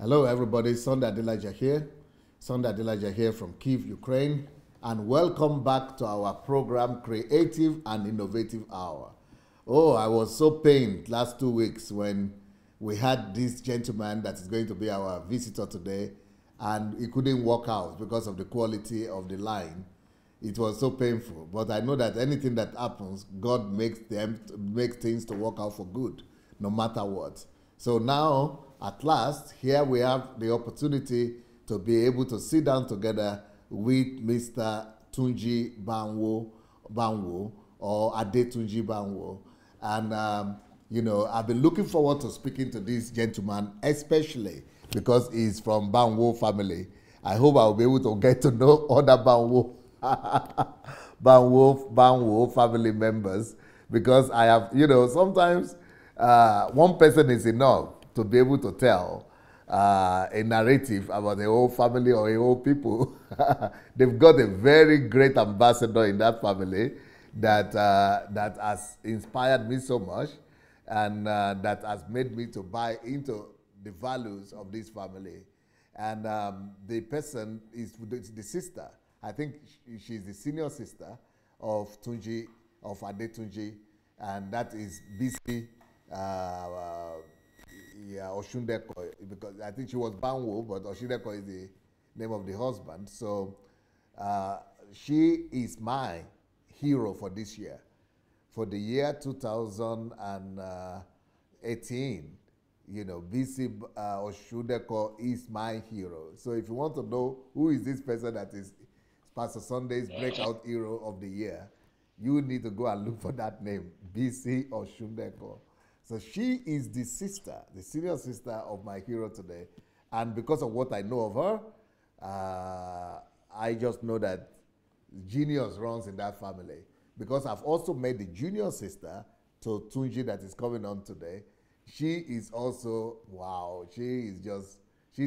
Hello, everybody. Sunday Adelaja here. Sunday Adelaja here from Kyiv, Ukraine. And welcome back to our program, Creative and Innovative Hour. Oh, I was so pained last 2 weeks when we had this gentleman that is going to be our visitor today, and he couldn't walk out because of the quality of the line. It was so painful. But I know that anything that happens, God makes things to work out for good, no matter what. So now, at last, here we have the opportunity to be able to sit down together with Mr. Tunji Banwo, or Adetunji Banwo. And, I've been looking forward to speaking to this gentleman, especially because he's from Banwo family. I hope I'll be able to get to know other Banwo family members, because I have, sometimes one person is enough to be able to tell a narrative about a whole family or a whole people. They've got a very great ambassador in that family that has inspired me so much, and that has made me to buy into the values of this family. And the person is the sister. I think she's the senior sister of Adetunji, and that is BC Oshundeko, because I think she was Banwo, but Oshundeko is the name of the husband. So she is my hero for this year. For the year 2018, BC Oshundeko is my hero. So if you want to know who is this person that is Pastor Sunday's breakout hero of the year, you need to go and look for that name, BC Oshundeko. So she is the sister, the senior sister of my hero today. And because of what I know of her, I just know that genius runs in that family. Because I've also met the junior sister to Tunji that is coming on today. She is also, wow, she's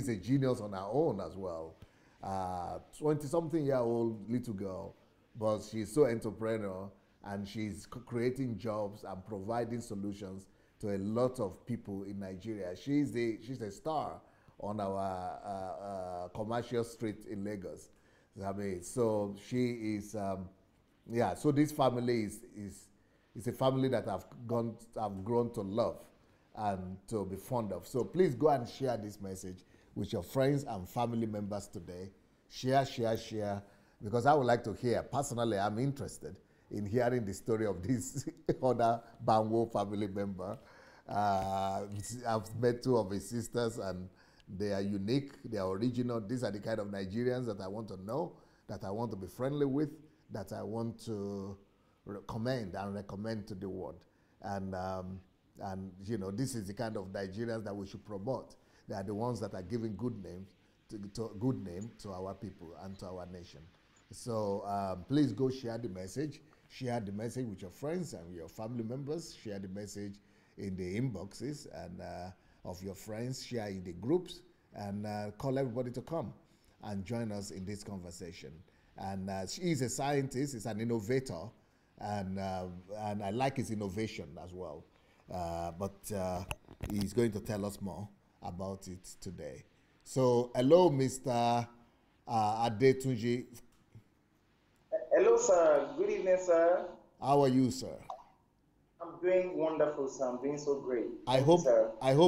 a genius on her own as well. 20-something-year-old little girl, but she's so entrepreneurial, and she's creating jobs and providing solutions to a lot of people in Nigeria. She's a star on our commercial street in Lagos. I mean, so she is, so this family is a family that I've grown to love and to be fond of. So please go and share this message with your friends and family members today. Share, because I would like to hear. Personally, I'm interested in hearing the story of this other Banwo family member. I've met two of his sisters, and they are unique, they are original. These are the kind of Nigerians that I want to know, that I want to be friendly with, that I want to recommend to the world. And this is the kind of Nigerians that we should promote. They are the ones that are giving good name to our people and to our nation. So please go share the message. Share the message with your friends and your family members. Share the message in the inboxes and of your friends. Share in the groups, and call everybody to come and join us in this conversation. And she is a scientist, is an innovator, and I like his innovation as well. But he's going to tell us more about it today. So, hello, Mr. Adetunji. Hello, sir. Good evening, sir. How are you, sir? I'm doing wonderful, sir. I'm doing so great. I hope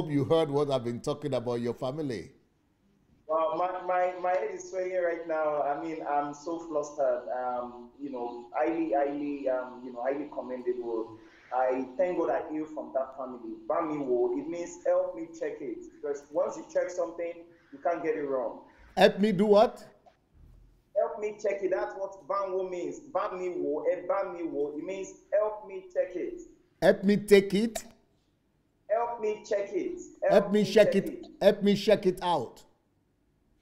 you heard what I've been talking about your family. Well, my head is swelling right now. I mean, I'm so flustered. Highly commendable. I thank God I hail from that family. Bamiwo, it means help me check it. Because once you check something, you can't get it wrong. Help me do what? Help me check it. That's what Banwo means. Bamiwo, it means help me check it. Help me take it. Help me check it. Help me check it. Help me check it out.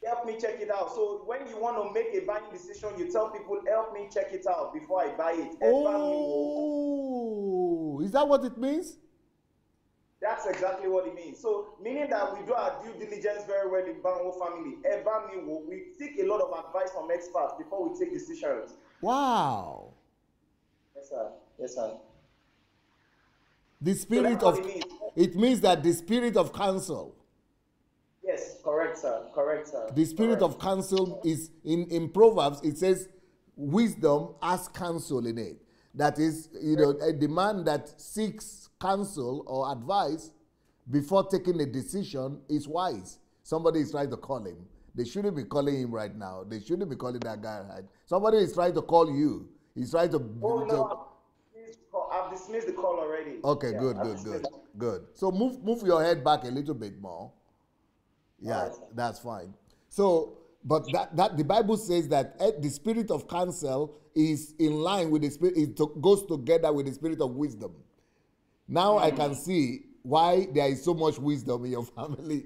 Help me check it out. So when you want to make a buying decision, you tell people, help me check it out before I buy it. Oh, is that what it means? That's exactly what it means. So meaning that we do our due diligence very well in Banwo family. We seek a lot of advice from experts before we take decisions. Wow. Yes, sir. Yes, sir. The spirit of it means that the spirit of counsel. Yes. Yes, correct, sir. Correct, sir. The spirit Correct. of counsel is in Proverbs, it says, wisdom has counsel in it. That is, the man that seeks counsel or advice before taking a decision is wise. Somebody is trying to call him. They shouldn't be calling him right now. They shouldn't be calling that guy right. Somebody is trying to call you. He's trying to. Oh no, I've dismissed the call already. Okay, Yeah, good, I've good, dismissed good, it. good. So move your head back a little bit more. Yeah, Alright, sir. that's fine. So, but that the Bible says that the spirit of counsel is in line with the spirit. Goes together with the spirit of wisdom. Now I can see why there is so much wisdom in your family.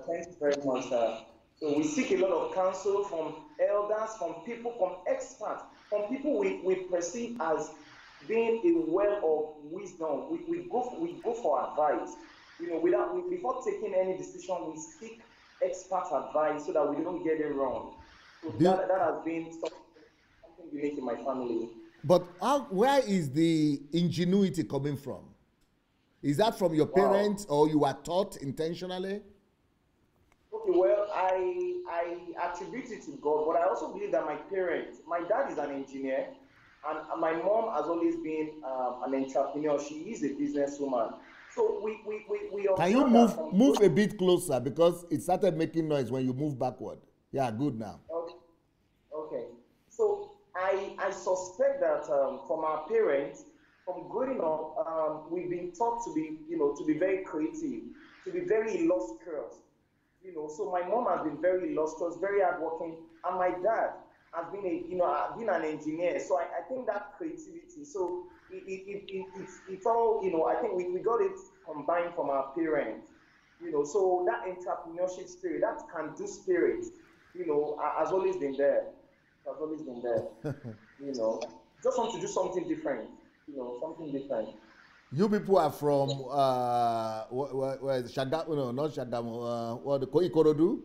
Thank you very much, sir. So we seek a lot of counsel from elders, from people, from experts, from people we perceive as being a well of wisdom. We go for advice. Before taking any decision, we seek expert advice so that we don't get it wrong. So that has been something unique in my family. But where is the ingenuity coming from? Is that from your parents, or you are taught intentionally? Okay, well, I attribute it to God, but I also believe that my dad is an engineer, and my mom has always been an entrepreneur. She is a businesswoman. So we Can you observe that move a bit closer, because it started making noise when you move backward? Yeah, good now. Okay. So I suspect that from our parents, from growing up, we've been taught to be very creative, to be very illustrious. So my mom has been very illustrious, very hardworking, and my dad has been been an engineer. So I think that creativity. So it's all, I think we got it combined from our parents. So that entrepreneurship spirit, that can-do spirit, has always been there. Has always been there. Just want to do something different. Something different. You people are from where is Shagamu? No, not Shagamu. What the Ikorodu?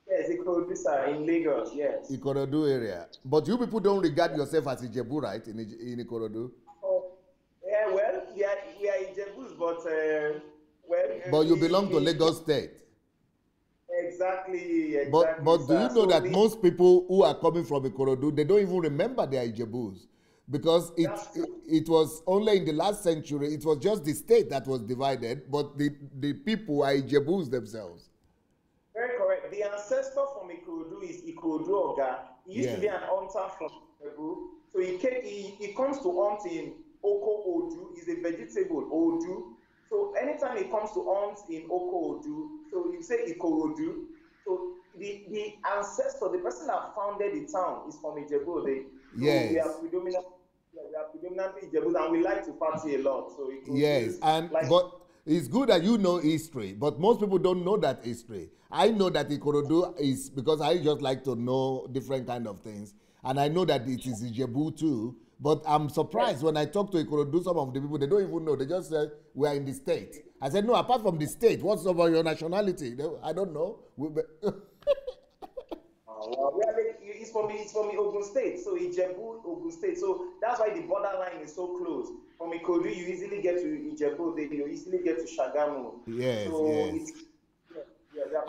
Yes, Ikorodu, sir, in Lagos. Yes. Ikorodu area. But you people don't regard yourself as Ijebu, right? In Ikorodu. Oh, yeah. Well, we are Ijebus, but But you belong to Lagos State. Exactly. But do you know that So most people who are coming from Ikorodu, they don't even remember they are Ijebus, because it was only in the last century, it was just the state that was divided, but the people are Ijebus themselves. Very correct. The ancestor from Ikorodu is Ikorodu Oga. He used to be an hunter from Ijebu. So he comes to hunt in Oko Odu. Is a vegetable, Odu. So anytime he comes to hunt in Oko Odu, so you say Ikorodu. So the ancestor, the person that founded the town, is from Ijebu. Yes. We are predominantly Ijebus, and we like to party a lot. So yes, but it's good that you know history, but most people don't know that history. I know that Ikorodu is, because I just like to know different kind of things, and I know that it is Ijebu too. But I'm surprised when I talk to Ikorodu, some of the people, they don't even know. They just say we are in the state. I said, no, apart from the state, what's about your nationality? I don't know. Well, it's from the Ogun State, so Ijebu, Ogun State. So that's why the borderline is so close. From Ikorodu, you easily get to Ijebu. You easily get to Shagamu. Yes, so yes.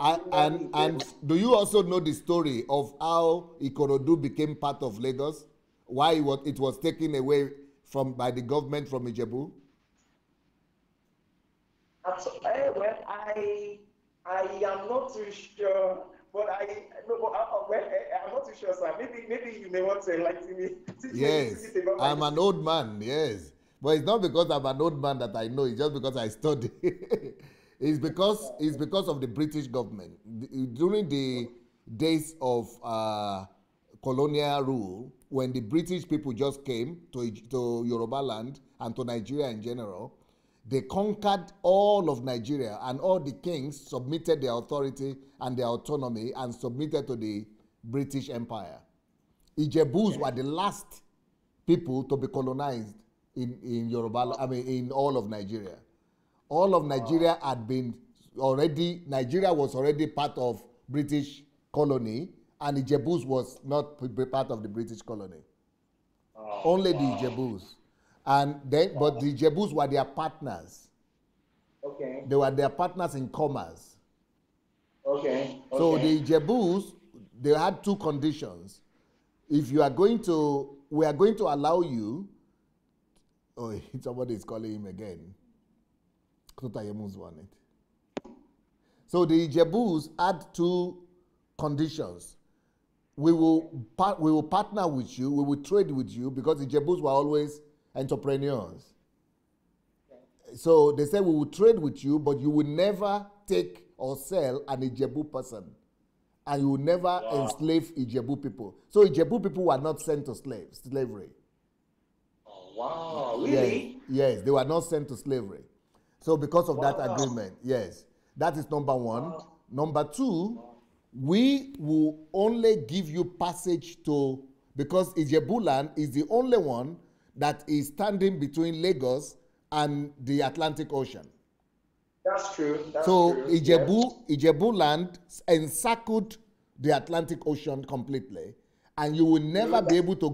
And and do you also know the story of how Ikorodu became part of Lagos? Why it was taken away by the government from Ijebu? Well, I am not too sure, but I'm not too sure, sir. Maybe you may want to enlighten me. Yes, I'm an old man. Yes, but it's not because I'm an old man that I know. It's just because I study. It's because of the British government during the days of colonial rule, when the British people just came to Yoruba land and to Nigeria in general. They conquered all of Nigeria, and all the kings submitted their authority and their autonomy and submitted to the British Empire. Ijebus were the last people to be colonized in Yoruba, in all of Nigeria. All of Nigeria Nigeria was already part of British colony, and Ijebus was not part of the British colony. Only the Ijebus. And then, but the Ijebus were their partners. Okay. They were their partners in commerce. Okay. So Okay. the Ijebus, they had two conditions. If you are going to, we are going to allow you. Oh, somebody is calling him again. So the Ijebus had two conditions. We will partner with you, we will trade with you, because the Ijebus were always entrepreneurs. So they said we will trade with you, but you will never take or sell an Ijebu person. And you will never enslave Ijebu people. So Ijebu people were not sent to slavery. Oh, wow, really? Yes, they were not sent to slavery. So because of that agreement, yes. That is number one. Wow. Number two, we will only give you passage to, because Ijebu land is the only one that is standing between Lagos and the Atlantic Ocean. That's true. That's so true. Ijebu land encircled the Atlantic Ocean completely, and you will never be able to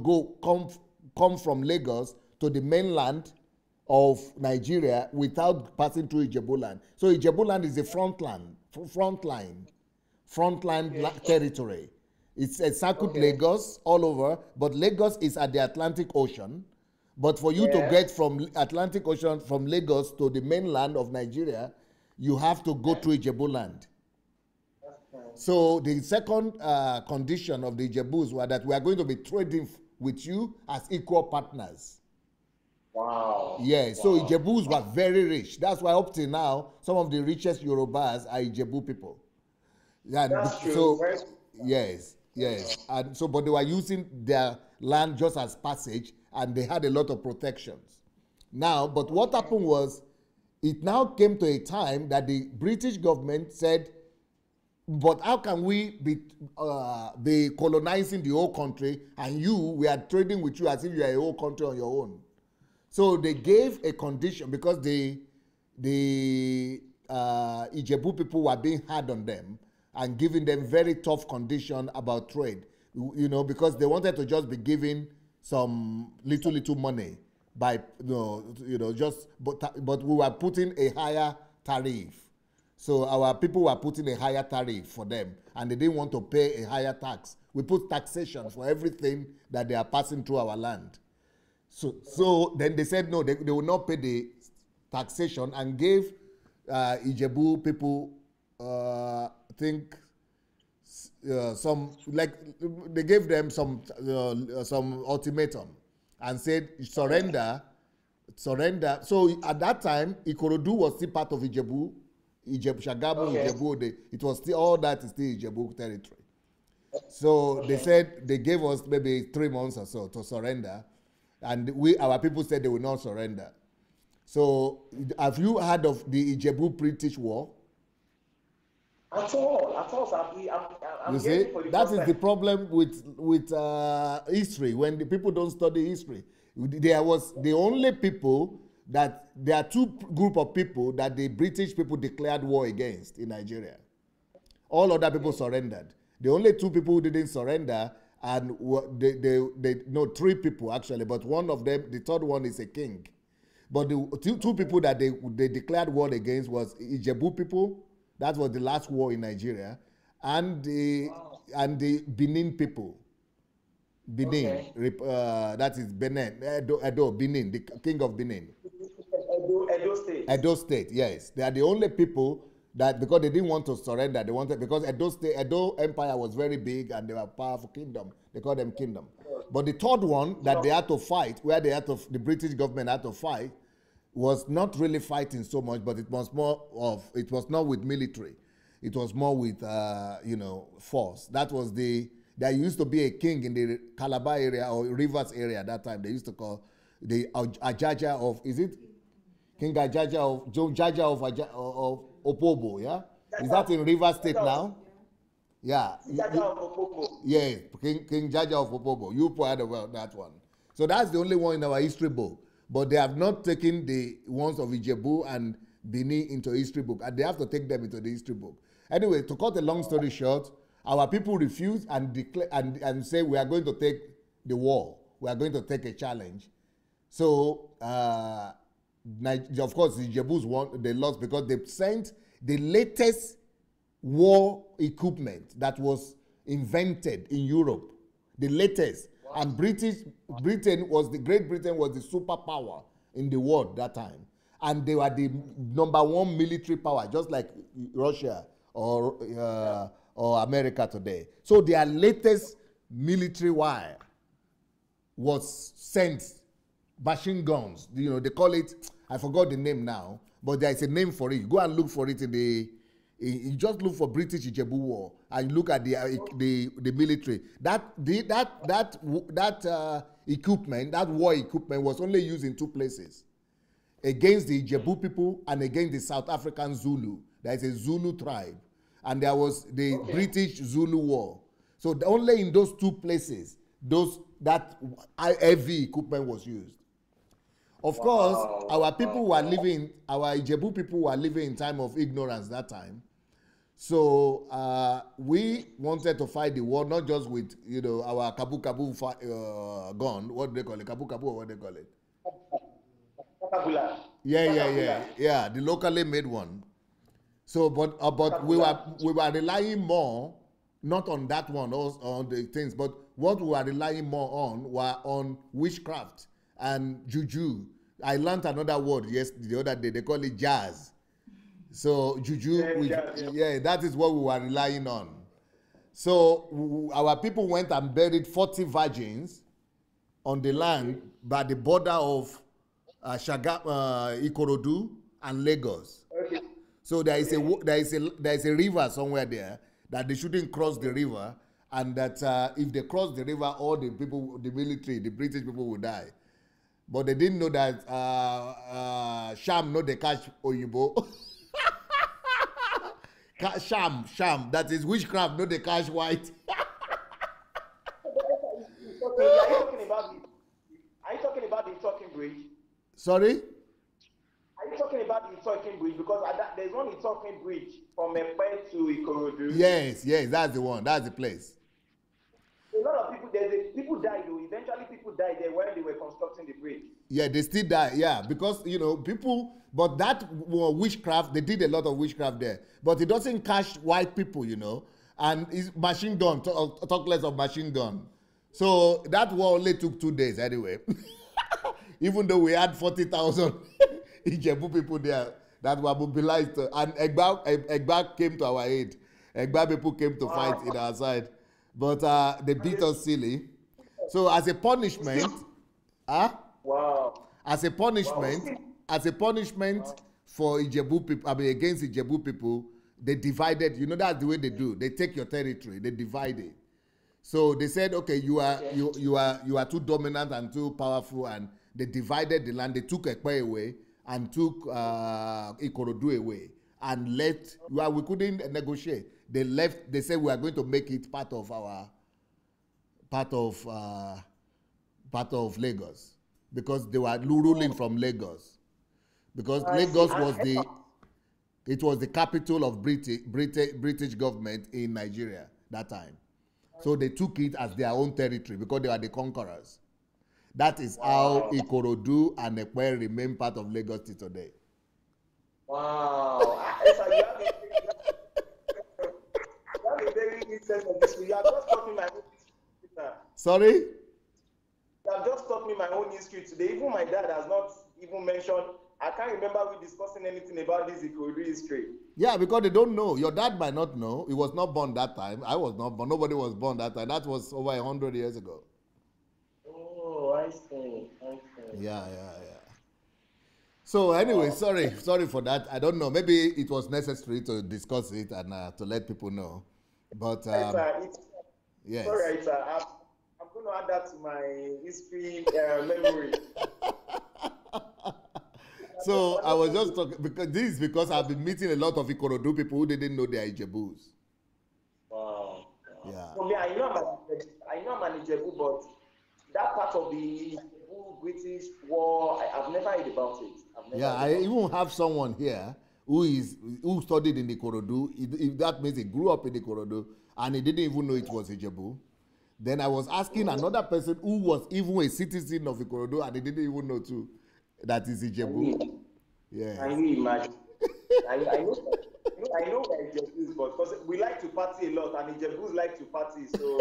come from Lagos to the mainland of Nigeria without passing through Ijebu land. So Ijebu land is the front line territory. It's encircled Lagos all over, but Lagos is at the Atlantic Ocean. But for you to get from Atlantic Ocean, from Lagos to the mainland of Nigeria, you have to go through Ijebu land. So the second condition of the Ijebus were that we are going to be trading with you as equal partners. Wow. Yeah, so Ijebus were very rich. That's why up till now, some of the richest Yorubas are Ijebu people. And that's true. So, yes. And so, but they were using their land just as passage, and they had a lot of protections. Now, but what happened was, it now came to a time that the British government said, but how can we be colonizing the whole country, and we are trading with you as if you are a whole country on your own? So they gave a condition, because the Ijebu people were being hard on them and giving them very tough condition about trade, because they wanted to just be giving some little money by but we were putting a higher tariff. So our people were putting a higher tariff for them, and they didn't want to pay a higher tax. We put taxation for everything that they are passing through our land. So then they said no, they will not pay the taxation, and gave Ijebu people, I think, they gave them some ultimatum and said surrender. So at that time, Ikorodu was still part of Ijebu, Shagamu, Ijebu. It was still, all that is still Ijebu territory. So they said they gave us maybe 3 months or so to surrender, and our people said they will not surrender. So have you heard of the Ijebu British War? At all. I'm you see, that is the problem with history. When the people don't study history, there was the only people that there are two group of people that the British people declared war against in Nigeria. All other people surrendered. The only two people who didn't surrender, and three people actually, but one of them, the third one, is a king. But the two people that they declared war against was Ijebu people. That was the last war in Nigeria, and the Benin people. Benin, that is Benin, Benin, the king of Benin. Edo State. Edo State, yes. They are the only people that, because they didn't want to surrender, because Edo Empire was very big and they were a powerful kingdom. They called them kingdom. But the third one that they had to fight, the British government had to fight, was not really fighting so much, but it was not with military. It was more with, force. There used to be a king in the Calabar area or Rivers area at that time. They used to call the Ajaja of, is it? King Ajaja of Opobo, yeah? Is that in Rivers State now? Yeah. Jaja of Opobo. Yeah, King Jaja of Opobo. You heard about that one. So that's the only one in our history book. But they have not taken the ones of Ijebu and Benin into history book, and they have to take them into the history book. Anyway, to cut a long story short, our people refused and declare and say we are going to take the war. We are going to take a challenge. So Of course, the Ijebus won. They lost because they sent the latest war equipment that was invented in Europe, the latest. Wow. And Great Britain was the superpower in the world that time, and they were the #1 military power, just like Russia or America today. So their latest military wire was sent, machine guns. You know, they call it, I forgot the name now, but there is a name for it. Go and look for it you just look for British Ijebu War and look at the military. That equipment, that war equipment, was only used in 2 places: against the Ijebu people and against the South African Zulu. There is a Zulu tribe, and there was the British Zulu War. So only in those 2 places, that heavy equipment was used. Of course, our Ijebu people were living in time of ignorance that time. So we wanted to fight the war, not just with, our kabu gun. What do they call it? Kabu or what do they call it? Yeah, the locally made one. So, but we were relying more, not on that one, on the things, but what we were relying more on were on witchcraft and juju. I learned another word the other day. They call it jazz. So juju, that is what we were relying on. So our people went and buried 40 virgins on the land by the border of Ikorodu and Lagos. Okay. So there is a river somewhere there that they shouldn't cross the river, and that if they cross the river, all the people, the military, the British people will die. But they didn't know that sham no they catch Oyibo. sham, that is witchcraft no they catch white. Are you talking about the talking bridge? Sorry? Are you talking about the talking bridge? Because there's one talking bridge from Epe to Ikorodu. Yes, that's the one. That's the place. A lot of people died though. Eventually people died there when they were constructing the bridge. Yeah, they still die. Yeah, because people, but that witchcraft, they did a lot of witchcraft there. But it doesn't catch white people, and it's machine gun. Talk less of machine gun. So that war only took 2 days anyway. Even though we had 40,000 Ijebu people there that were mobilized, and Egba came to our aid. Egba people came to fight in our side. But they beat us silly. So as a punishment, as a punishment for Ijebu people, against Ijebu people, they divided. That's the way they do. They take your territory, they divide it. So they said, okay, you are too dominant and too powerful, and they divided the land. They took Ekpe away and took Ikorodu away, and left. We couldn't negotiate. They left. They said we are going to make it part of Lagos, because they were ruling from Lagos, because Lagos was the capital of British government in Nigeria that time. So they took it as their own territory because they were the conquerors. That is how Ikorodu and Ekpe remain part of Lagos till today. Wow. You have a very good sense of history. You have just taught me my own history. Sorry? You have just taught me my own history today. Even my dad has not even mentioned. I can't remember we discussing anything about this Ikorodu history. Yeah, because they don't know. Your dad might not know. He was not born that time. I was not born. Nobody was born that time. That was over 100 years ago. Oh, I see. Yeah. So anyway, sorry for that. I don't know. Maybe it was necessary to discuss it and to let people know. But yes. Sorry, I'm going to add that to my history memory. So I was just talking because I've been meeting a lot of Ikorodu people who didn't know they are Ijebus. Wow. Yeah. For me, I know I'm an Ijebu, but that part of the British war, I've never heard about it. I even have someone here who studied in Ikorodu. If that means he grew up in Ikorodu and he didn't even know it was Ijebu. Then I was asking another person who was even a citizen of Ikorodu and he didn't even know too. that is Ijebu. Yes. Can you imagine? I know where Ijebu is, but because we like to party a lot, and Ijebus like to party, so.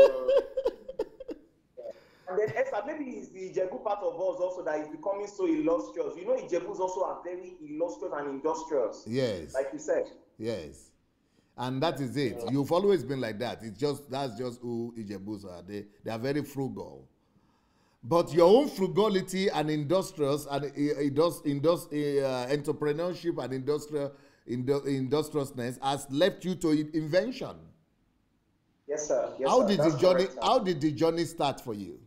And then Esther, maybe it's the Ijebu part of us also that is becoming so illustrious. You know, Ijebus also are very illustrious and industrious. Yes. Like you said. Yes. And that is it. You've always been like that. That's just who Ijebus are. They are very frugal. But your own frugality and industrious and entrepreneurship and industriousness has left you to invention. Yes, sir. Yes, how sir. did That's the journey? correct, how did the journey start for you?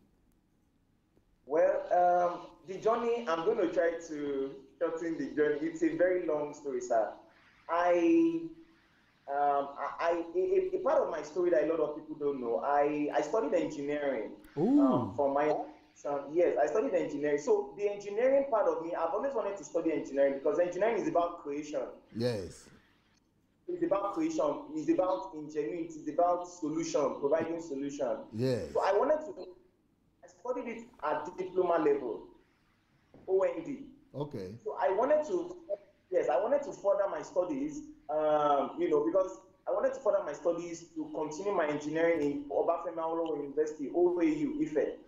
Well, the journey, I'm going to try to shorten the journey. It's a very long story, sir. A part of my story that a lot of people don't know, I studied engineering. From my yes, I studied engineering. So the engineering part of me, I've always wanted to study engineering because engineering is about creation. Yes. It's about creation. It's about ingenuity. It's about solution, providing solution. Yes. So I studied it at diploma level, OND. Okay. So I wanted to further my studies, because I wanted to further my studies to continue my engineering in Obafemi Awolowo University, OAU, Ife.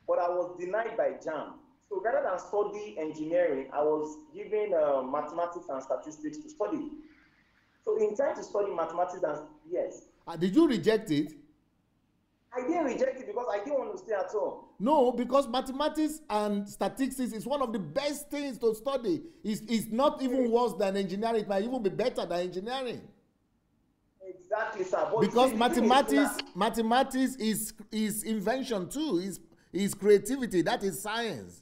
But I was denied by JAM. So rather than study engineering, I was given mathematics and statistics to study. So in trying to study mathematics yes. Did you reject it? I didn't reject it because I didn't want to stay at home. No, because mathematics and statistics is one of the best things to study. It's not even worse than engineering. It might even be better than engineering. Exactly, sir. But because mathematics is invention too. Is creativity. That is science.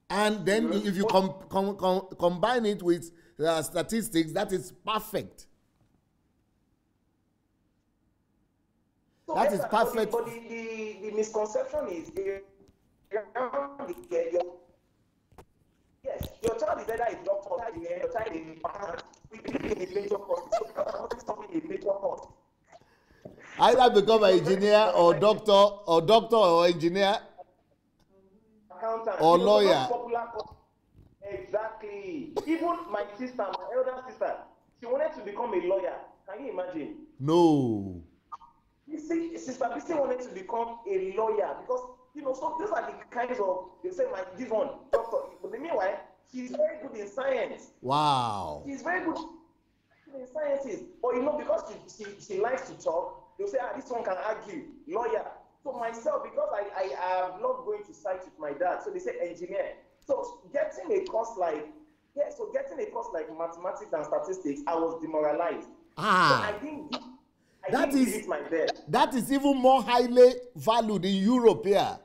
And then if you combine it with statistics, that is perfect. So that is perfect. But the misconception is your child is either a doctor or your child is a partner. We believe in a major course. So we are not stopping a major course. Either become an engineer or doctor or engineer, accountant, or lawyer. Exactly. Even my sister, my elder sister, she wanted to become a lawyer. Can you imagine? No. You see, Sister Bisi wanted to become a lawyer because, so those are the kinds of, they say, this one, doctor. But meanwhile, she's very good in science. Wow. She's very good in sciences. But, because she likes to talk, they'll say, this one can argue, lawyer. So myself, because I am not going to site with my dad, so they say engineer. So getting a course like mathematics and statistics, I was demoralized. So I didn't give it my best. That is even more highly valued in Europe here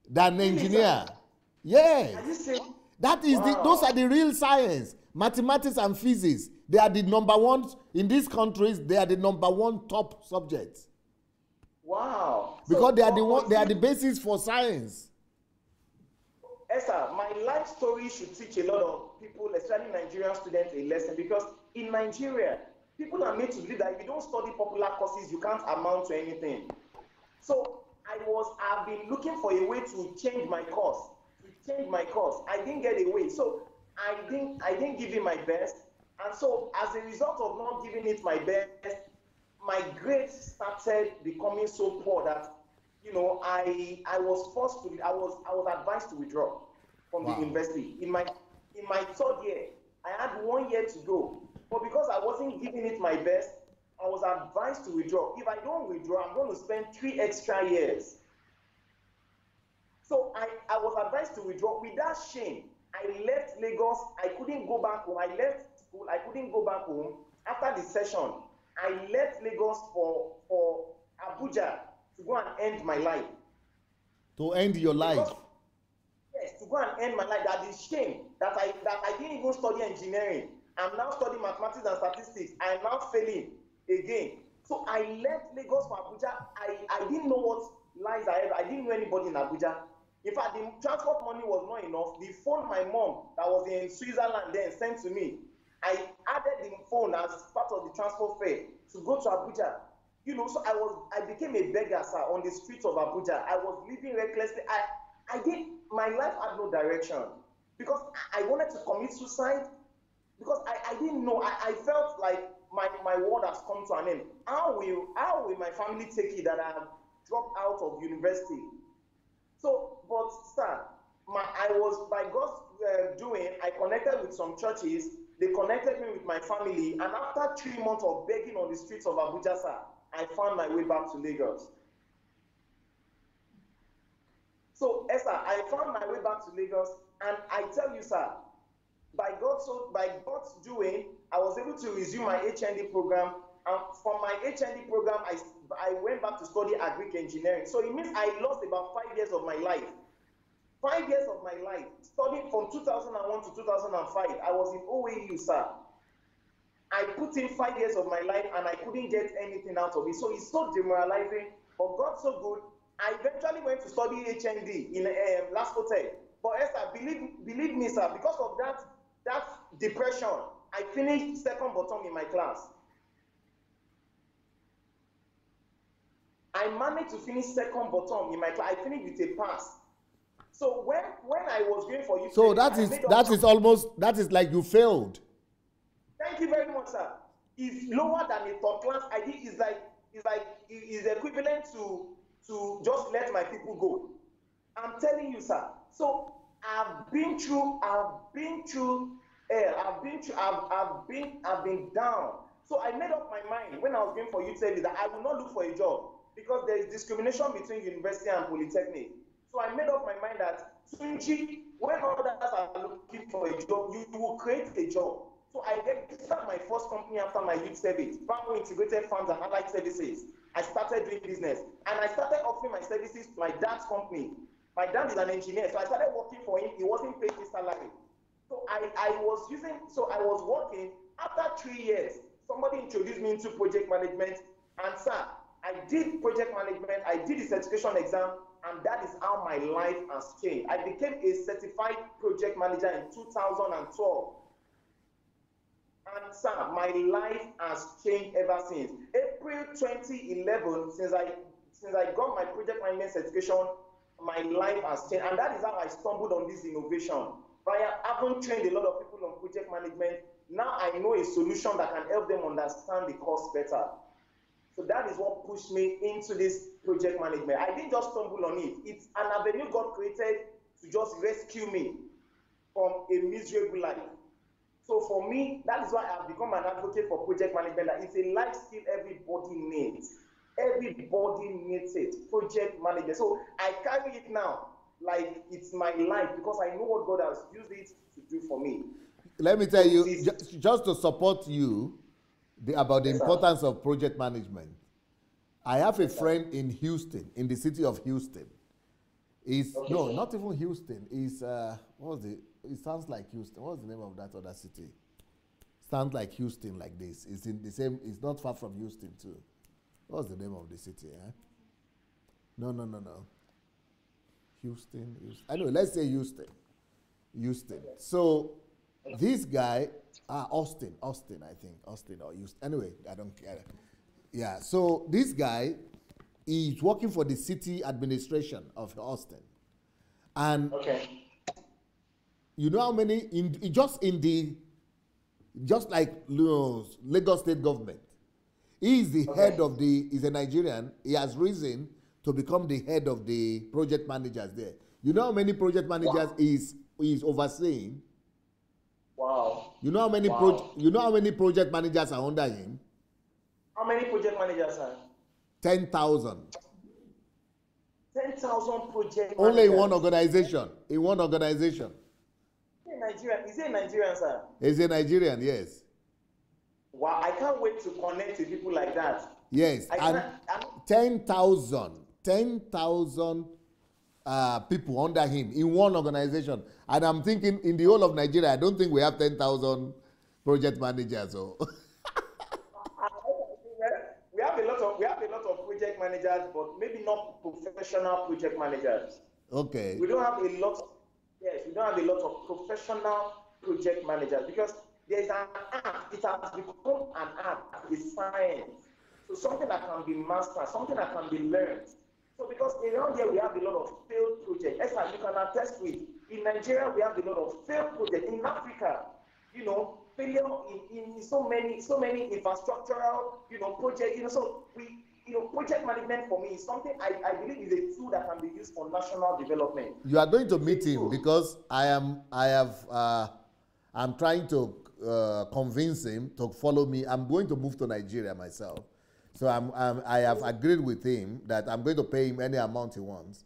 than engineer. Yes. Are you saying? That is those are the real science. Mathematics and physics. They are the number one in these countries. They are the number one top subjects. Wow. Because they are the basis for science. Esther, my life story should teach a lot of people, especially Nigerian students, a lesson, because in Nigeria, people are made to believe that if you don't study popular courses, you can't amount to anything. So I've been looking for a way to change my course. I didn't get a way. So I didn't give it my best. And so as a result of not giving it my best, my grades started becoming so poor that I was advised to withdraw from the university. In my third year, I had 1 year to go. But because I wasn't giving it my best, I was advised to withdraw. If I don't withdraw, I'm going to spend 3 extra years. So I was advised to withdraw. With that shame, I left Lagos. I couldn't go back home. I left school. I couldn't go back home. After the session, I left Lagos for Abuja to go and end my life. To end your life? Yes, to go and end my life. That is shame that I didn't even study engineering. I'm now studying mathematics and statistics. I am now failing again. So I left Lagos for Abuja. I didn't know what lies ahead. I didn't know anybody in Abuja. In fact, the transport money was not enough. The phone my mom that was in Switzerland then sent to me, I added the phone as part of the transport fare to go to Abuja. So I became a beggar, sir, on the streets of Abuja. I was living recklessly. my life had no direction because I wanted to commit suicide because I didn't know. I felt like my world has come to an end. How will my family take it that I have dropped out of university? So, but sir, I was by God's doing. I connected with some churches. They connected me with my family, and after 3 months of begging on the streets of Abuja, sir, I found my way back to Lagos. So, Esther, I found my way back to Lagos, and I tell you, sir, by God's doing, I was able to resume my HND program. And from my HND program, I went back to study agric engineering. So it means I lost about 5 years of my life. 5 years of my life, studying from 2001 to 2005. I was in OAU, sir. I put in 5 years of my life and I couldn't get anything out of it. So it's so demoralizing, but God's so good. I eventually went to study HND in last hotel. But Esther, believe me, sir, because of that depression, I finished second bottom in my class. I managed to finish second bottom in my class. I finished with a pass. So when I was going for you, so that is like you failed. Thank you very much, sir. It's lower than a third class. I think it's equivalent to just let my people go. I'm telling you, sir. So I've been through hell. I've been down. So I made up my mind when I was going for youth service that I will not look for a job because there is discrimination between university and polytechnic. So I made up my mind that Tunji, when others are looking for a job, you will create a job. So I registered my first company after my youth service, Banwo Integrated Farms and Allied Services. I started doing business, and I started offering my services to my dad's company. My dad is an engineer, so I started working for him. He wasn't paying his salary. So I was working. After 3 years, somebody introduced me into project management, and sir, I did project management, I did the certification exam, and that is how my life has changed. I became a certified project manager in 2012. And sir, my life has changed ever since. April 2011, since I got my project management certification, my life has changed. And that is how I stumbled on this innovation. But I haven't trained a lot of people on project management. Now I know a solution that can help them understand the course better. So that is what pushed me into this project management. I didn't just stumble on it. It's an avenue God created to just rescue me from a miserable life. So for me, that is why I've become an advocate for project management. That it's a life skill everybody needs. Everybody needs it, project management. So I carry it now like it's my life because I know what God has used it to do for me. Let me tell you, just to support you about the importance of project management. I have a friend in Houston, in the city of Houston. No, not even Houston. It sounds like Houston. What's the name of that other city? Sounds like Houston like this. It's in the same, it's not far from Houston too. What's the name of the city? No. Houston. Anyway, let's say Houston. So this guy, Austin, I think. Austin or Houston. Anyway, I don't care. Yeah, so this guy is working for the city administration of Austin. And you know how many, just like Lagos state government, he is the head of he's a Nigerian, he has risen to become the head of the project managers there. You know how many project managers is overseeing? Wow. You know how many project managers are under him? How many project managers are? 10,000. 10,000 project managers. Only in one organization. In one organization. Is he a Nigerian, sir? He's a Nigerian, yes. Wow, I can't wait to connect with people like that. Yes, and 10,000 people under him in one organization. And I'm thinking in the whole of Nigeria, I don't think we have 10,000 project managers. So. we have a lot of project managers, but maybe not professional project managers. Okay. We don't have a lot of professional project managers because there's an art. It has become an art, a science. So something that can be mastered, something that can be learned. So because around here we have a lot of failed project. Esther, you can attest with. In Nigeria, we have a lot of failed projects. In Africa, failure in so many infrastructural, projects. So project management for me is something I believe is a tool that can be used for national development. You are going to meet him because I'm trying to convince him to follow me. I'm going to move to Nigeria myself. So I have agreed with him that I'm going to pay him any amount he wants,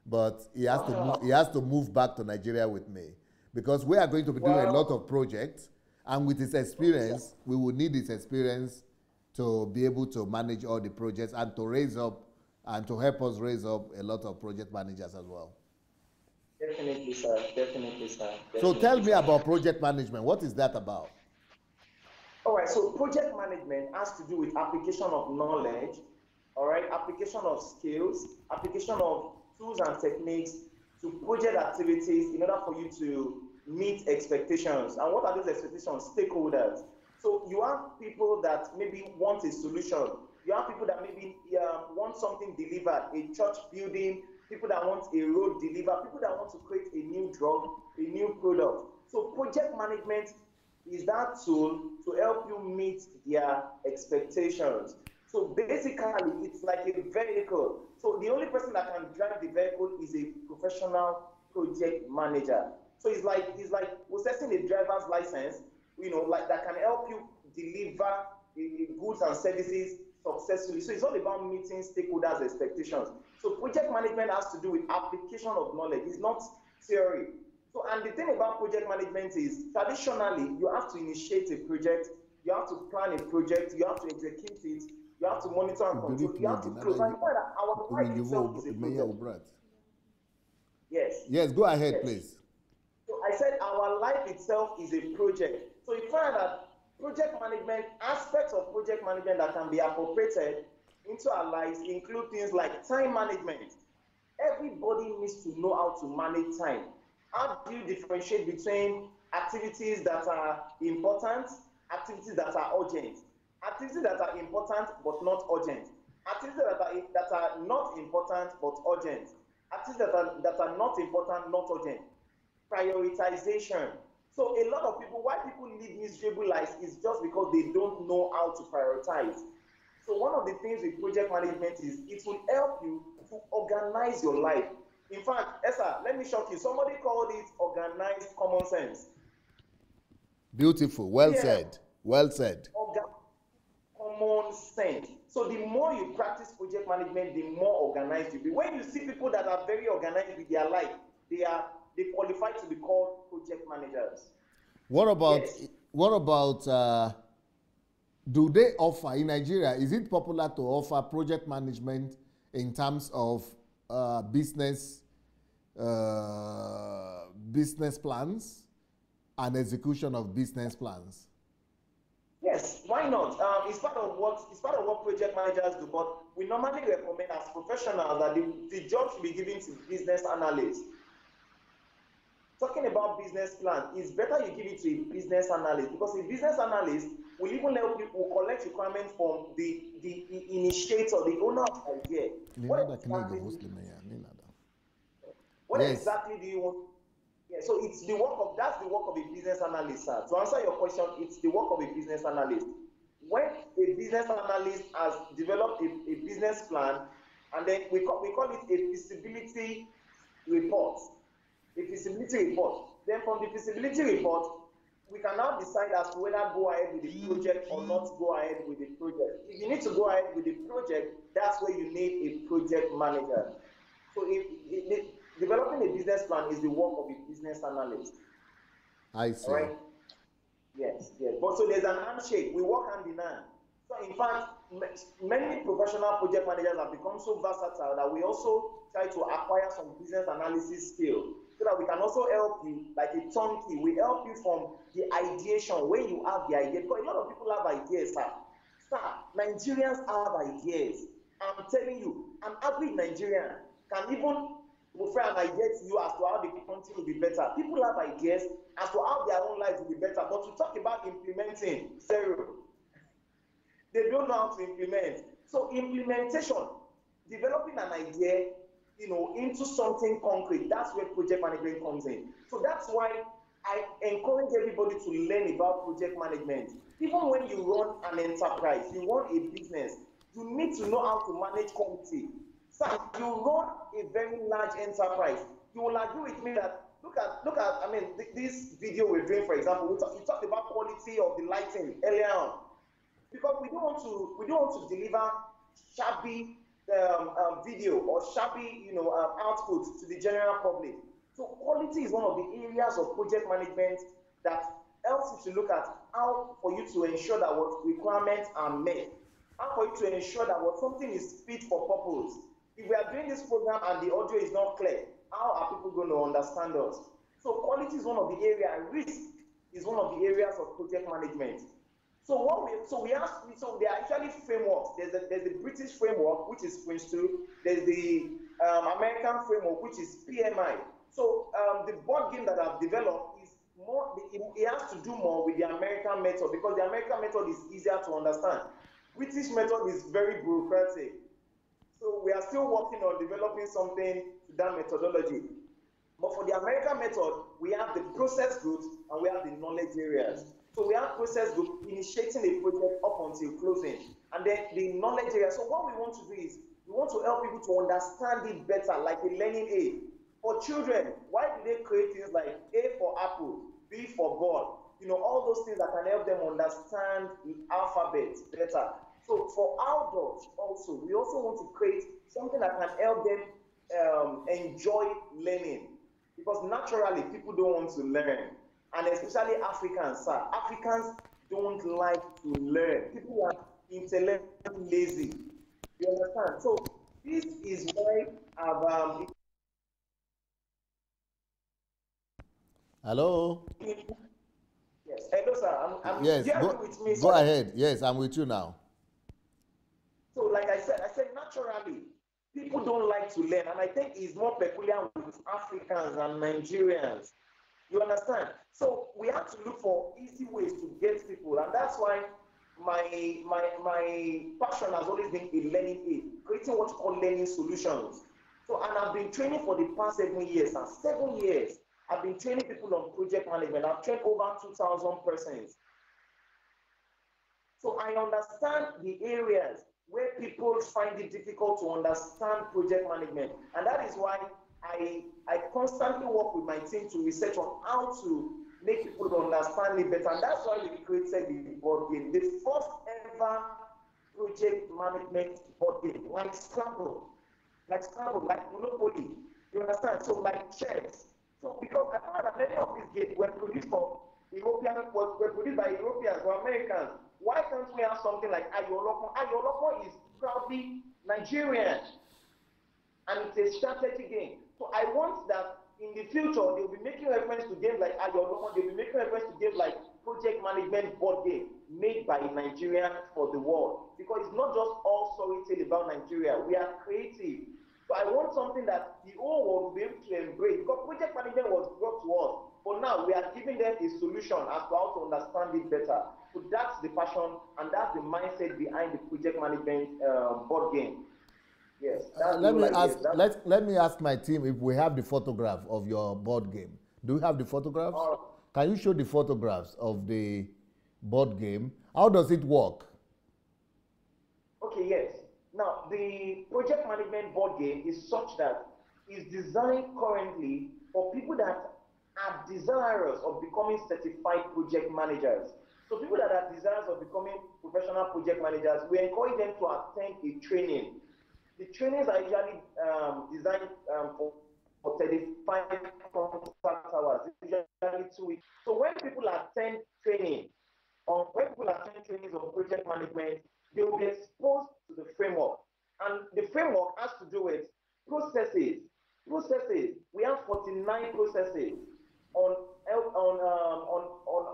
but he has to move back to Nigeria with me, because we are going to be doing a lot of projects, and with his experience, we will need his experience to be able to manage all the projects and to raise up and to help us raise up a lot of project managers as well. Definitely, sir. Definitely, sir. Definitely, so tell me about project management. What is that about? All right, so project management has to do with application of knowledge, all right, application of skills, application of tools and techniques to project activities in order for you to meet expectations. And what are those expectations? Stakeholders. So you have people that maybe want a solution. You have people that maybe want something delivered, a church building, people that want a road delivered, people that want to create a new drug, a new product. So project management is that tool to help you meet their expectations. So basically, it's like a vehicle. So the only person that can drive the vehicle is a professional project manager. So it's like possessing a driver's license, like that can help you deliver the goods and services successfully. So it's all about meeting stakeholders' expectations. So project management has to do with application of knowledge. It's not theory. So, and the thing about project management is, traditionally, you have to initiate a project, you have to plan a project, you have to execute it, you have to monitor and control, you have to close. And our life itself is a project. Yes. Yes, go ahead, please. So I said our life itself is a project. So you find that project management, aspects of project management that can be appropriated into our lives include things like time management. Everybody needs to know how to manage time. How do you differentiate between activities that are important, activities that are urgent, activities that are important but not urgent, activities that are not important but urgent, activities that are not important, not urgent? Prioritization. So a lot of people, why people live miserable lives is just because they don't know how to prioritize. So one of the things with project management is it will help you to organize your life. In fact, Esther, let me shock you. Somebody called it organized common sense. Beautiful. Well said. Well said. Common sense. So the more you practice project management, the more organized you be. When you see people that are very organized with their life, they qualify to be called project managers. What about do they offer in Nigeria? Is it popular to offer project management in terms of business plans and execution of business plans? Yes, why not? It's part of what project managers do, but we normally recommend as professionals that the job should be given to business analysts. Talking about business plan, it's better you give it to a business analyst, because a business analyst will even help you, will collect requirements from the initiator, the owner of the idea. What exactly do you want? Yeah, so that's the work of a business analyst, sir. To answer your question, it's the work of a business analyst. When a business analyst has developed a business plan, and then we call it a feasibility report. A feasibility report. Then from the feasibility report, we can now decide as to whether go ahead with the project or not go ahead with the project. If you need to go ahead with the project, that's where you need a project manager. So developing a business plan is the work of a business analyst. I see. All right? Yes. But so there's an handshake. We work hand in hand. So in fact, many professional project managers have become so versatile that we also try to acquire some business analysis skill, so that we can also help you, like a turnkey. We help you from the ideation, when you have the idea. Because a lot of people have ideas, sir. Nigerians have ideas. I'm telling you, an average Nigerian can even prefer an idea to you as to how the country will be better. People have ideas as to how their own lives will be better, but to talk about implementing, zero. They don't know how to implement. So implementation, developing an idea into something concrete. That's where project management comes in. So that's why I encourage everybody to learn about project management. Even when you run an enterprise, you run a business, you need to know how to manage quality. So you run a very large enterprise, you will agree with me that look at I mean this video we're doing, for example, we talked about quality of the lighting earlier on, because we don't want to deliver shabby video or shabby output to the general public. So quality is one of the areas of project management that helps you to look at how for you to ensure that what requirements are met, how for you to ensure that what something is fit for purpose. If we are doing this program and the audio is not clear, how are people going to understand us? So quality is one of the areas. Risk is one of the areas of project management. So there are actually frameworks. There's the British framework, which is Prince 2. There's the American framework, which is PMI. So the board game that I've developed is more. It has to do more with the American method, because the American method is easier to understand. British method is very bureaucratic. So we are still working on developing something to that methodology. But for the American method, we have the process groups and we have the knowledge areas. So we have process group initiating a project up until closing, and then the knowledge area. So what we want to do is we want to help people to understand it better, like a learning aid. For children, why do they create things like A for apple, B for ball? All those things that can help them understand the alphabet better. So for adults also, we also want to create something that can help them enjoy learning, because naturally people don't want to learn, and especially Africans, sir. Africans don't like to learn. People are intellectually lazy. You understand? So this is why I've Hello. yes. Hello, sir. Yes. You Go, with me, go sir? ahead. Yes, I'm with you now. So, like I said naturally, people don't like to learn, and I think it's more peculiar with Africans and Nigerians. You understand? So we have to look for easy ways to get people, and that's why my passion has always been a learning aid, creating what you call learning solutions. So, and I've been training for the past 7 years. Now, 7 years, I've been training people on project management. I've trained over 2,000 persons. So I understand the areas where people find it difficult to understand project management. And that is why I constantly work with my team to research on how to make people understand it better. And that's why we created the board game, the first ever project management board game, like Scrabble, like Monopoly. You understand? So like chess. So because I found that many of these games were produced were produced by Europeans or Americans. Why can't we have something like Ayoloko? Ayoloko is proudly Nigerian, and it's a strategy game. So I want that in the future they'll be making reference to games like Ayoloko. They'll be making reference to games like project management board game made by Nigerians for the world. Because it's not just all story tale about Nigeria. We are creative. So I want something that the whole world will be able to embrace, because project management was brought to us. But now we are giving them a solution as to how to understand it better. So that's the passion and that's the mindset behind the project management board game. Yes, that's Let me idea. ask. Let me ask my team if we have the photograph of your board game. Do we have the photographs? Can you show the photographs of the board game? How does it work? Okay, yes. Now, the project management board game is such that it's designed currently for people that are desirous of becoming certified project managers. So people that are desirous of becoming professional project managers, we encourage them to attend a training. The trainings are usually designed for 35 contract hours, usually 2 weeks. So when people attend training, or when people attend trainings on project management, they will be exposed to the framework. And the framework has to do with processes. Processes. We have 49 processes on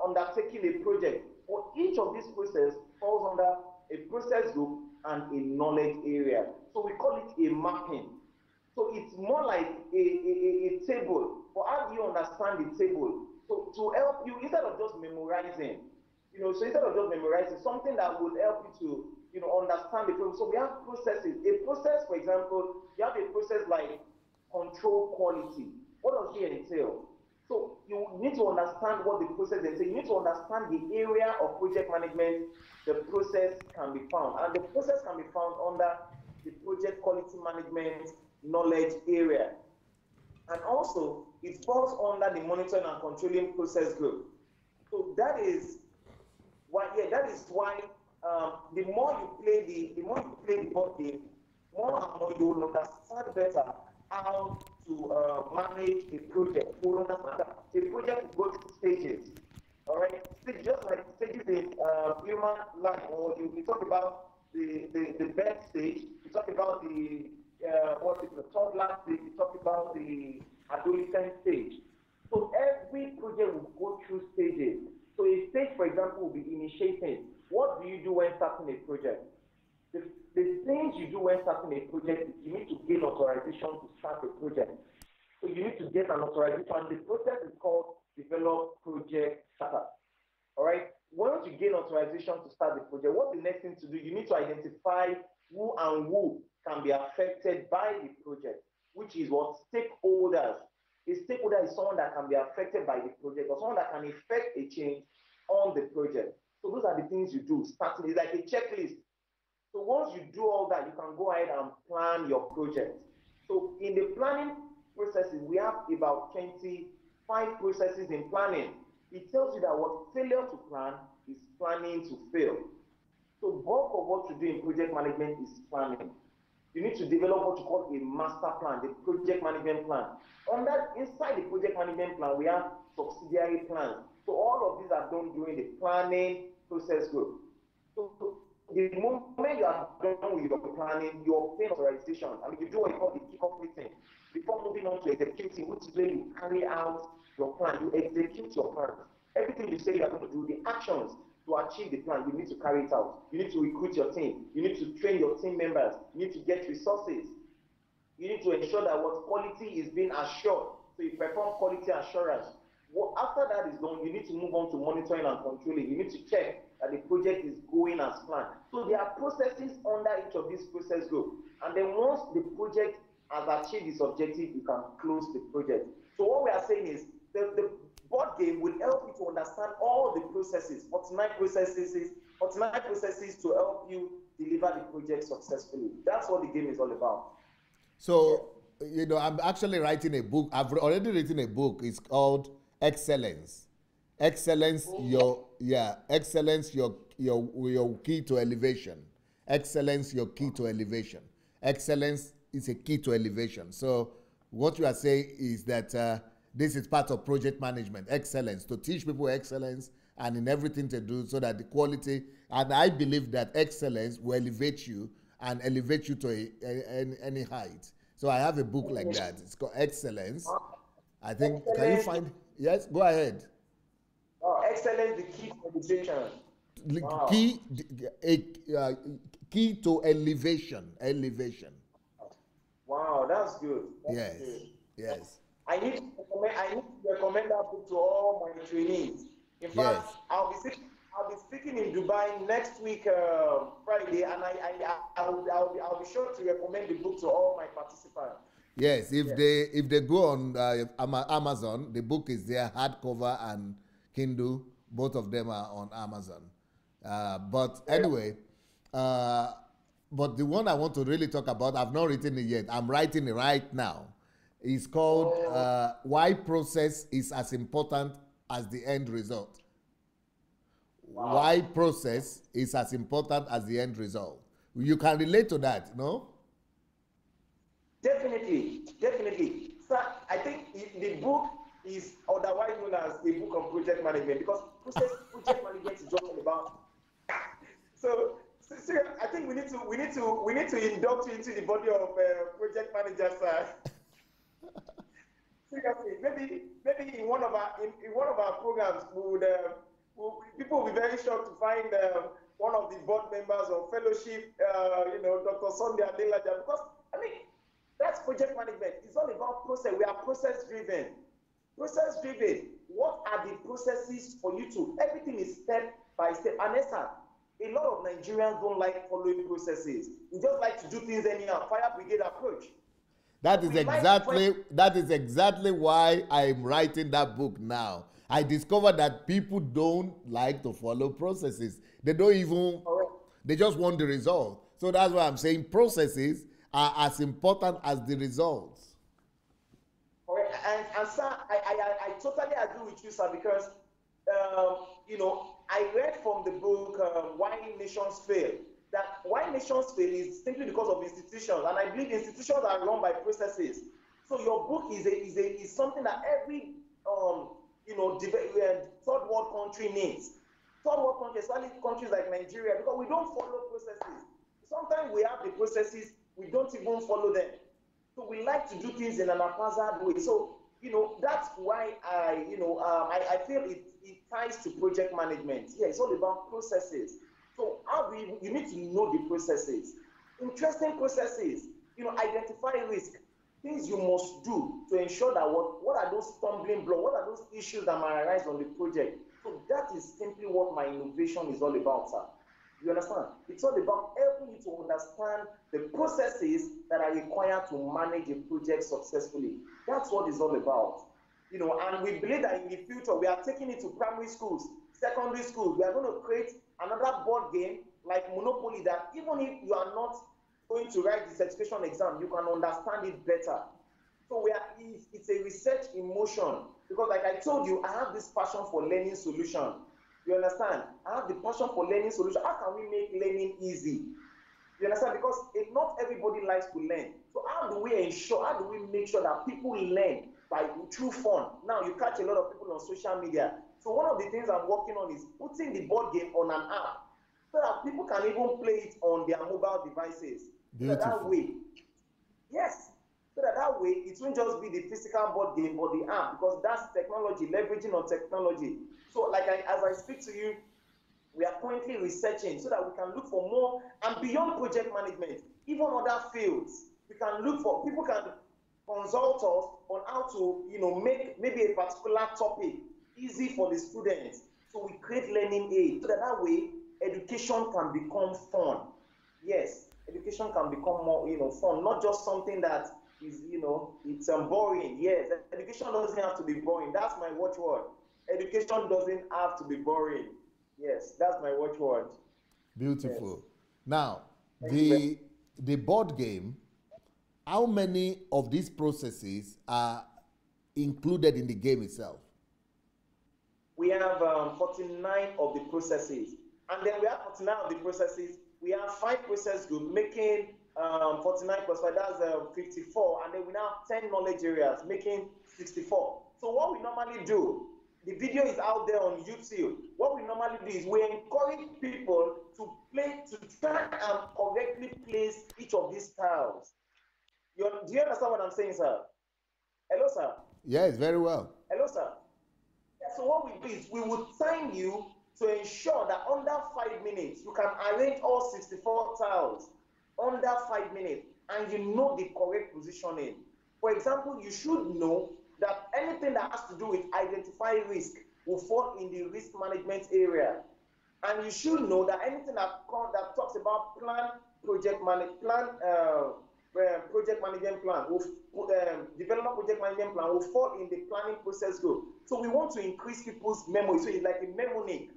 undertaking a project. For each of these processes falls under a process group and a knowledge area. So we call it a mapping. So it's more like a table. For how do you understand the table? So to help you, instead of just memorizing, so instead of just memorizing, something that would help you to, understand the problem. So we have processes. A process, for example, you have a process like control quality. What does it entail? So you need to understand what the process entails. You need to understand the area of project management the process can be found. And the process can be found under the project quality management knowledge area. And also, it falls under the monitoring and controlling process group. So that is why, the more you play the board game, more and more you will understand better how to manage a project. You will understand that a project will go through stages. All right, just like stages in human life, or you talk about the birth stage, you talk about the toddler stage, you talk about the adolescent stage. So every project will go through stages. So a stage, for example, will be initiating. What do you do when starting a project? The things you do when starting a project is you need to gain authorization to start a project. So you need to get an authorization. The process is called develop project startup. All right. Once you gain authorization to start the project, what's the next thing to do? You need to identify who can be affected by the project, which is what stakeholders. A stakeholder is someone that can be affected by the project or someone that can effect a change on the project. So those are the things you do. Starting is like a checklist. So once you do all that, you can go ahead and plan your project. So in the planning processes, we have about 25 processes in planning. It tells you that what failure to plan is planning to fail. So bulk of what you do in project management is planning. You need to develop what you call a master plan, the project management plan. Inside the project management plan, we have subsidiary plans. So all of these are done during the planning process group. So the moment you are done with your planning, you obtain authorization. I mean, you do what you call the kickoff meeting before moving on to executing, which is when you carry out your plan, you execute your plan. Everything you say you are going to do, the actions to achieve the plan, you need to carry it out. You need to recruit your team. You need to train your team members. You need to get resources. You need to ensure that what quality is being assured. So you perform quality assurance. Well, after that is done, you need to move on to monitoring and controlling. You need to check that the project is going as planned. So there are processes under each of these process groups. And then once the project has achieved its objective, you can close the project. So what we are saying is the board game will help you to understand all the processes, 49 processes to help you deliver the project successfully. That's what the game is all about. So, you know, I'm actually writing a book. I've already written a book. It's called Excellence. Excellence, excellence, your key to elevation. Excellence, your key to elevation. Excellence is a key to elevation. So, what you are saying is that this is part of project management, excellence, to teach people excellence and in everything to do so that the quality, and I believe that excellence will elevate you and elevate you to any height. So I have a book like that. It's called Excellence. I think, excellence. Can you find, yes, go ahead. Oh, excellence, the key to elevation. Wow. Key to elevation, elevation. Wow, that's good. That's good. Yes. I need to recommend that book to all my trainees. In fact, I'll be speaking in Dubai next week, Friday, and I'll be sure to recommend the book to all my participants. Yes, if they go on Amazon, the book is there, hardcover and Kindle. Both of them are on Amazon. But anyway, but the one I want to really talk about, I've not written it yet. I'm writing it right now. It's called Why Process is as Important as the End Result. Wow. Why process is as important as the end result. You can relate to that, no? Definitely. Sir, I think the book is otherwise known as the book of project management, because project management is just all about. So I think we need to induct you into the body of project managers, sir. Seriously, maybe in one of our programs, people will be very shocked to find one of the board members or fellowship, Dr. Sunday Adelaja, because I mean that's project management. It's all about process. We are process driven. What are the processes for you to? Everything is step by step. And a lot of Nigerians don't like following processes. We just like to do things anyhow. Fire brigade approach. That So is we like exactly why I'm writing that book now. I discovered that people don't like to follow processes. They don't even, correct. they just want the result. So that's why I'm saying processes are as important as the results. Correct. And sir, I totally agree with you, sir, because I read from the book Why Nations Fail. That why nations fail is simply because of institutions, and I believe institutions are run by processes. So your book is something that every third world country needs. Third world countries, especially countries like Nigeria, because we don't follow processes. Sometimes we have the processes, we don't even follow them. So we like to do things in an haphazard way. So, that's why I feel it ties to project management. Yeah, it's all about processes. So how do you need to know the processes, interesting processes, identify risk, things you must do to ensure that what are those stumbling blocks, what are those issues that might arise on the project. So that is simply what my innovation is all about, sir. You understand? It's all about helping you to understand the processes that are required to manage a project successfully. That's what it's all about. And we believe that in the future, we are taking it to primary schools, secondary schools. We are going to create another board game like Monopoly that even if you are not going to write the certification exam, you can understand it better. So it's a research in motion because, like I told you, I have this passion for learning solution. You understand? I have the passion for learning solution. How can we make learning easy? You understand? Because not everybody likes to learn. So how do we make sure that people learn through fun? Now you catch a lot of people on social media. So one of the things I'm working on is putting the board game on an app so that people can even play it on their mobile devices. That Beautiful. way, yes. So that way it won't just be the physical board game but the app, because that's technology, leveraging on technology. So as I speak to you, we are currently researching so that we can look for more, and beyond project management, even other fields. We can look for, people can consult us on how to make maybe a particular topic easy for the students. So we create learning aids so that way education can become fun. Yes, education can become more fun, not just something that is it's boring. Yes, education doesn't have to be boring. That's my watchword. Education doesn't have to be boring. Yes, that's my watchword. Yes. Beautiful. Now, Thank you very the board game, how many of these processes are included in the game itself? We have 49 of the processes. And then we have 49 of the processes. We have 5 process groups making 49 plus 5, that's 54. And then we now have 10 knowledge areas making 64. So what we normally do, the video is out there on YouTube. What we normally do is we encourage people to try and correctly place each of these tiles. Do you understand what I'm saying, sir? Hello, sir. Yes, very well. Hello, sir. Yeah, so what we do is we will time you to ensure that under 5 minutes you can arrange all 64 tiles under 5 minutes, and you know the correct positioning. For example, you should know that anything that has to do with identifying risk will fall in the risk management area. And you should know that anything that talks about project management plan, develop project management plan will fall in the planning process group. So we want to increase people's memory. So it's like a mnemonic.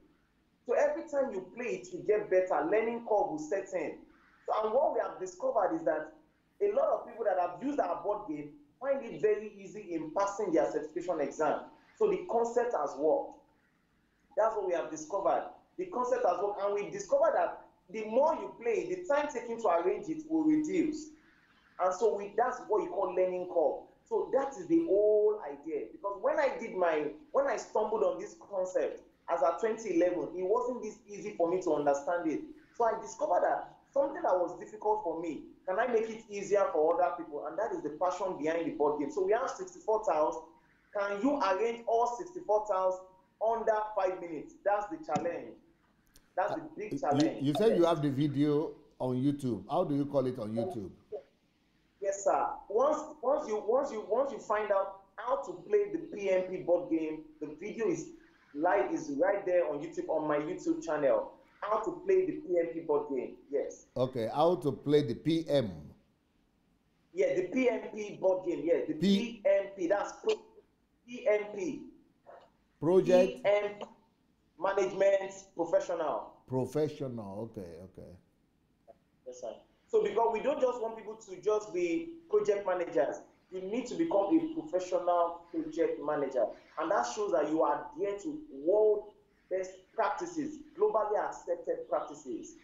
So every time you play it, you get better. Learning curve will set in. So, and what we have discovered is that a lot of people that have used our board game find it very easy in passing their certification exam. So the concept has worked. That's what we have discovered. The concept has worked, and we discovered that the more you play, the time taken to arrange it will reduce. And so that's what you call learning curve. So that is the whole idea. Because when I stumbled on this concept as at 2011, it wasn't this easy for me to understand it. So I discovered that something that was difficult for me, can I make it easier for other people? And that is the passion behind the board game. So we have 64 tiles. Can you arrange all 64 tiles under 5 minutes? That's the challenge. That's the big challenge. You said you have the video on YouTube. How do you call it on YouTube? Yes, sir. Once you find out how to play the PMP board game, the video is right there on YouTube, on my YouTube channel. How to play the PMP board game? Yes. Okay, how to play the PM? Yeah, the PMP board game. Yeah, the PMP. That's PMP. Project PMP management professional. professional. Okay, okay. Yes, sir. So because we don't just want people to just be project managers, you need to become a professional project manager, and that shows that you adhere to world best practices, globally accepted practices.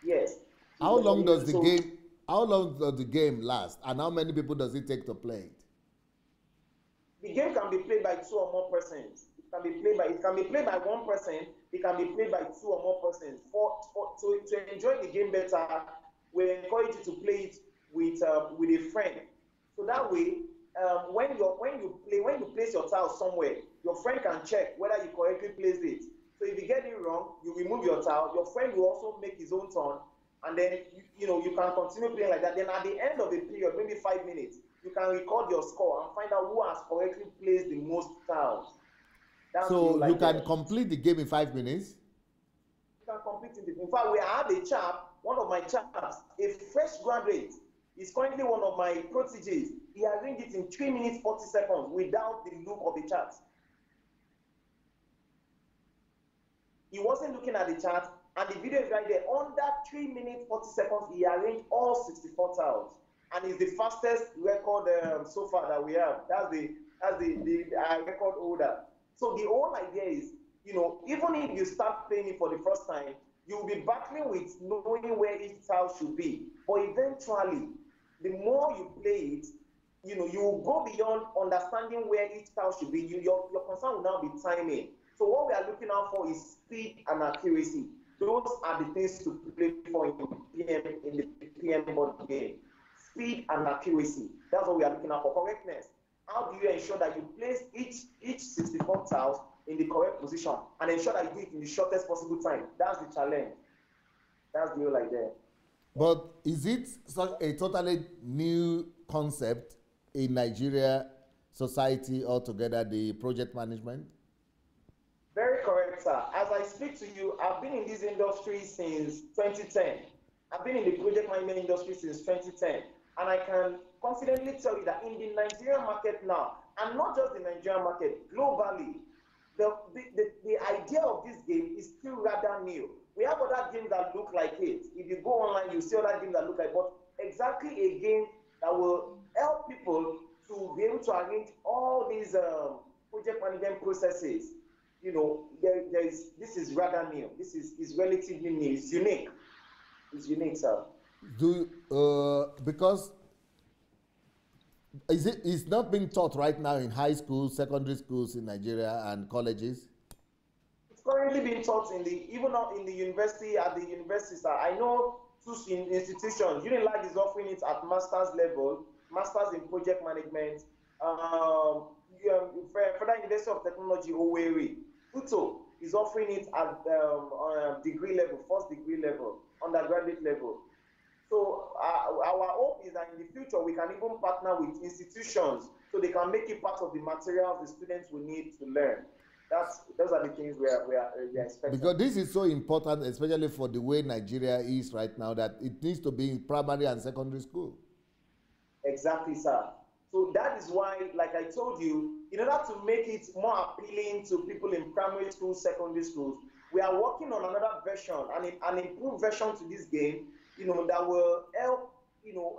Yes. How long does the So game? How long does the game last, and how many people does it take to play it? the game can be played by two or more persons. It can be played by one person. It can be played by two or more persons. To enjoy the game better, we encourage you to play it with a friend. So that way, when you place your tile somewhere, your friend can check whether you correctly placed it. So if you get it wrong, you remove your tile. Your friend will also make his own turn, and then you can continue playing like that. Then at the end of the period, maybe 5 minutes, you can record your score and find out who has correctly placed the most tiles. That's the So you like can complete the game in 5 minutes. You can complete it. In fact, we have a chap, one of my chaps, a fresh graduate. He's currently one of my proteges. He arranged it in 3 minutes 40 seconds without the look of the chart. He wasn't looking at the chart, and the video is right there. Under 3 minutes 40 seconds, he arranged all 64 tiles, and it's the fastest record so far that we have. That's the record holder. So the whole idea is, even if you start playing it for the first time, you'll be battling with knowing where each tile should be. But eventually, the more you play it, you will go beyond understanding where each tile should be. Your concern will now be timing. So what we are looking out for is speed and accuracy. Those are the things to play for in the PM board game. Speed and accuracy. That's what we are looking out for. Correctness. How do you ensure that you place each 64 tiles in the correct position and ensure that you do it in the shortest possible time? That's the challenge. That's the whole idea. But is it such a totally new concept in Nigeria society altogether, the project management? Very correct, sir. As I speak to you, I've been in this industry since 2010. I've been in the project management industry since 2010. And I can confidently tell you that in the Nigerian market now, and not just the Nigerian market, globally, the idea of this game is still rather new. We have other games that look like it. If you go online, you see other games that look like it, but exactly a game that will help people to be able to arrange all these project management processes. This is rather new. This is relatively new. It's unique. It's unique, sir. Because it's not being taught right now in high schools, secondary schools in Nigeria, and colleges? It's currently being taught even now in the university, at the universities. I know two institutions. Unilag is offering it at master's level, masters in project management. Federal University of Technology, Owerri, Futo is offering it at degree level, first degree level, undergraduate level. So our hope is that in the future we can even partner with institutions so they can make it part of the materials the students will need to learn. Those are the things we are expecting. Because this is so important, especially for the way Nigeria is right now, that it needs to be in primary and secondary school. Exactly, sir. So that is why, like I told you, in order to make it more appealing to people in primary schools, secondary schools, we are working on another version, an improved version to this game, that will help, people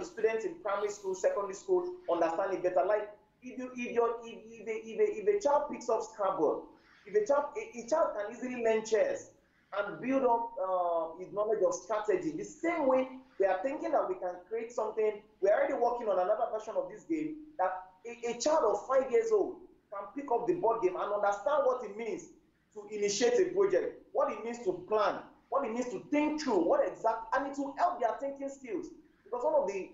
students in primary school, secondary school understand it better. Like if a child picks up Scrabble, a child can easily learn chess and build up his knowledge of strategy. The same way we are thinking that we can create something. We're already working on another version of this game that a child of 5 years old can pick up the board game and understand what it means to initiate a project, what it means to plan, what it means to think through, and it will help their thinking skills. Because one of the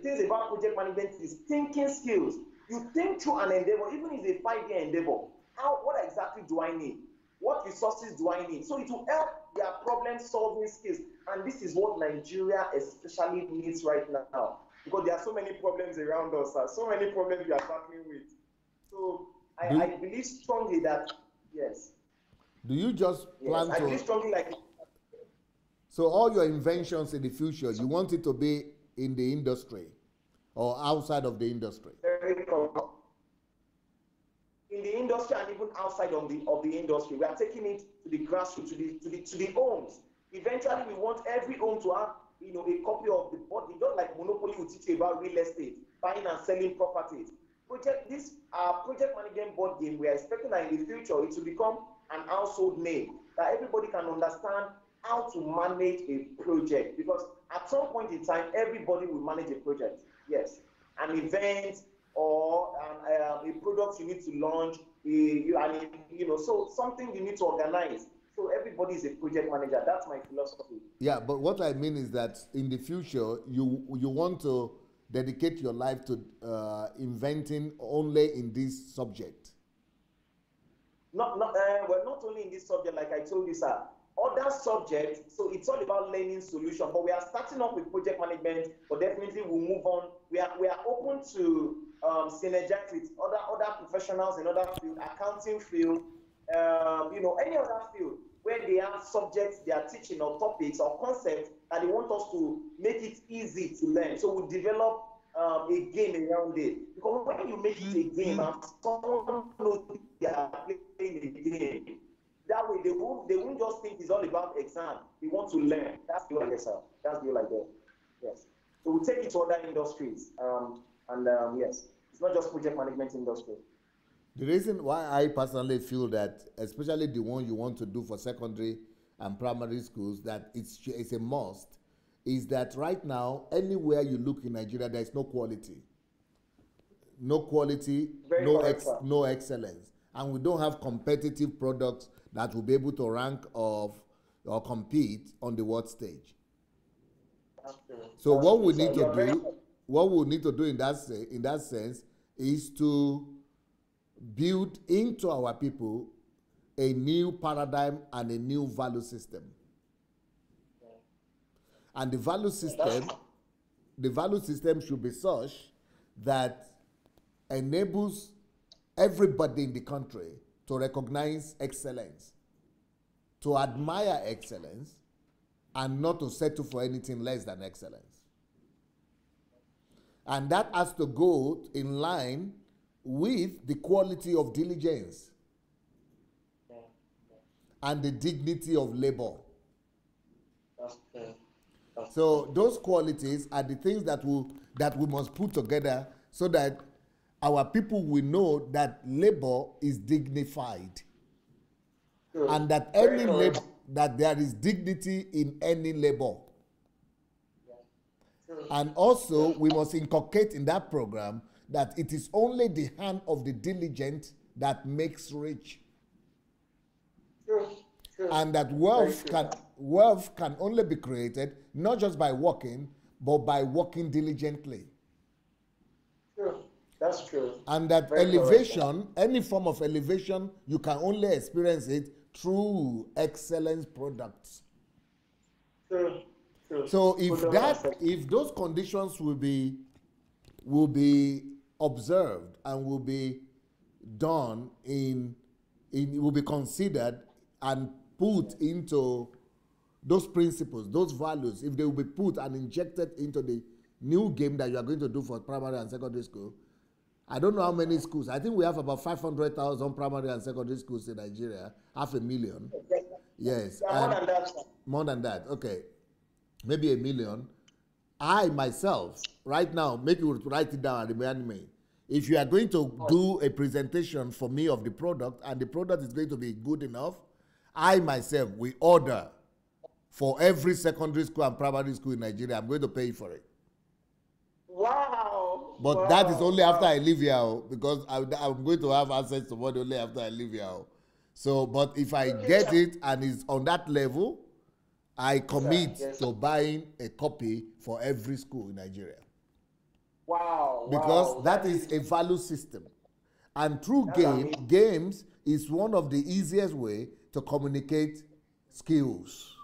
things about project management is thinking skills. You think through an endeavor, even if it's a 5-year endeavor. What exactly do I need? What resources do I need? So it will help their problem-solving skills. And this is what Nigeria especially needs right now. Because there are so many problems around us, so many problems we are battling with. So I believe strongly that, yes. Do you just plan I believe strongly like... So all your inventions in the future, you want it to be in the industry or outside of the industry? Very correct. In the industry and even outside of the industry, we are taking it to the grassroots, to the homes. Eventually, we want every home to have, you know, a copy of the body, just like Monopoly will teach you about real estate, buying and selling properties. This project management board game, we are expecting that in the future it will become an household name that everybody can understand how to manage a project, because at some point in time everybody will manage a project. Yes, an event or a product you need to launch, so something you need to organize. So everybody is a project manager. That's my philosophy. Yeah, but what I mean is that in the future, you want to dedicate your life to inventing only in this subject. Not only in this subject, like I told you, sir. Other subjects, so it's all about learning solution. But we are starting off with project management, but definitely we'll move on. We are open to synergize with other professionals in other field, accounting field, any other field where they have subjects they are teaching or topics or concepts that they want us to make it easy to learn. So we develop a game around it. Because when you make it a game and someone knows they are playing a game, that way they won't just think it's all about exam. They want to learn. That's the like sir. That's the like that. Yes. So we take it to other industries. Yes, it's not just project management industry. The reason why I personally feel that, especially the one you want to do for secondary and primary schools, that it's a must, is that right now, anywhere you look in Nigeria, there is no quality. No quality, no excellence. And we don't have competitive products that will be able to rank or compete on the world stage. So what we need to do in that sense is to build into our people a new paradigm and a new value system. And the value system should be such that enables everybody in the country to recognize excellence, to admire excellence, and not to settle for anything less than excellence. And that has to go in line with the quality of diligence and the dignity of labor. So those qualities are the things that we must put together so that our people will know that labor is dignified. And that that there is dignity in any labor. And also we must inculcate in that program that it is only the hand of the diligent that makes rich. And that wealth can only be created not just by working, but by working diligently. That's true. And that elevation, any form of elevation, you can only experience it through excellence products. True. So if those conditions will be observed and will be done will be considered and put into those principles, those values, if they will be put and injected into the new game that you are going to do for primary and secondary school. I don't know how many schools. I think we have about 500,000 primary and secondary schools in Nigeria, 500,000. Yes. More than that. More than that, okay. Maybe 1 million. I myself, right now, make you write it down and remind me. If you are going to do a presentation for me of the product and the product is going to be good enough, I myself will order for every secondary school and primary school in Nigeria. I'm going to pay for it. Wow. But that is only after I leave here, because I'm going to have access to money only after I leave here. So, but if I get it and it's on that level, I commit to buying a copy for every school in Nigeria. Wow. Because that is a value system. And through games is one of the easiest way to communicate skills,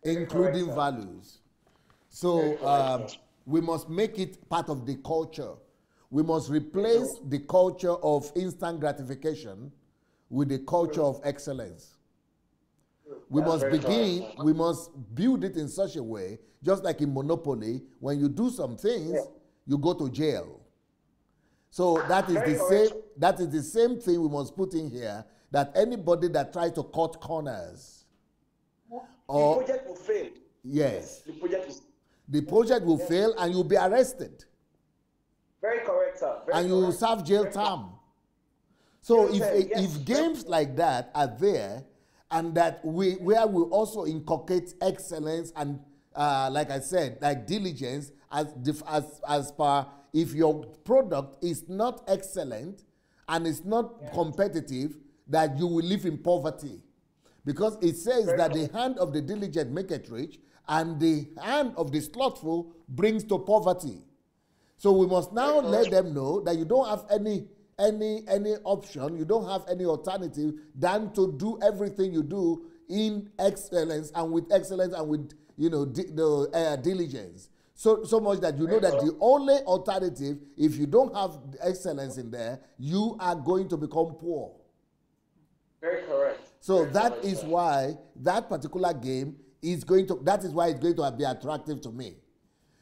including values. So we must make it part of the culture. We must replace the culture of instant gratification with the culture of excellence. We That's must very begin, correct. we must build it in such a way, just like in Monopoly, when you do some things, Yeah. you go to jail. So Very correct. that is the same thing we must put in here, that anybody that tries to cut corners, The or project will fail. yes, The project will fail and you'll be arrested. Very correct, sir. Very And you correct. serve jail term. So Yes. if games like that are there, and that where we also inculcate excellence and like I said, like diligence as per, if your product is not excellent and it's not competitive, that you will live in poverty, because it says that the hand of the diligent maketh rich, and the hand of the slothful brings to poverty. So we must now let them know that you don't have any option, you don't have any alternative than to do everything you do in excellence and with diligence. So much that you know that the only alternative, if you don't have excellence in there, you are going to become poor. Very correct. So that is why that particular game is going to, that is why it's going to be attractive to me.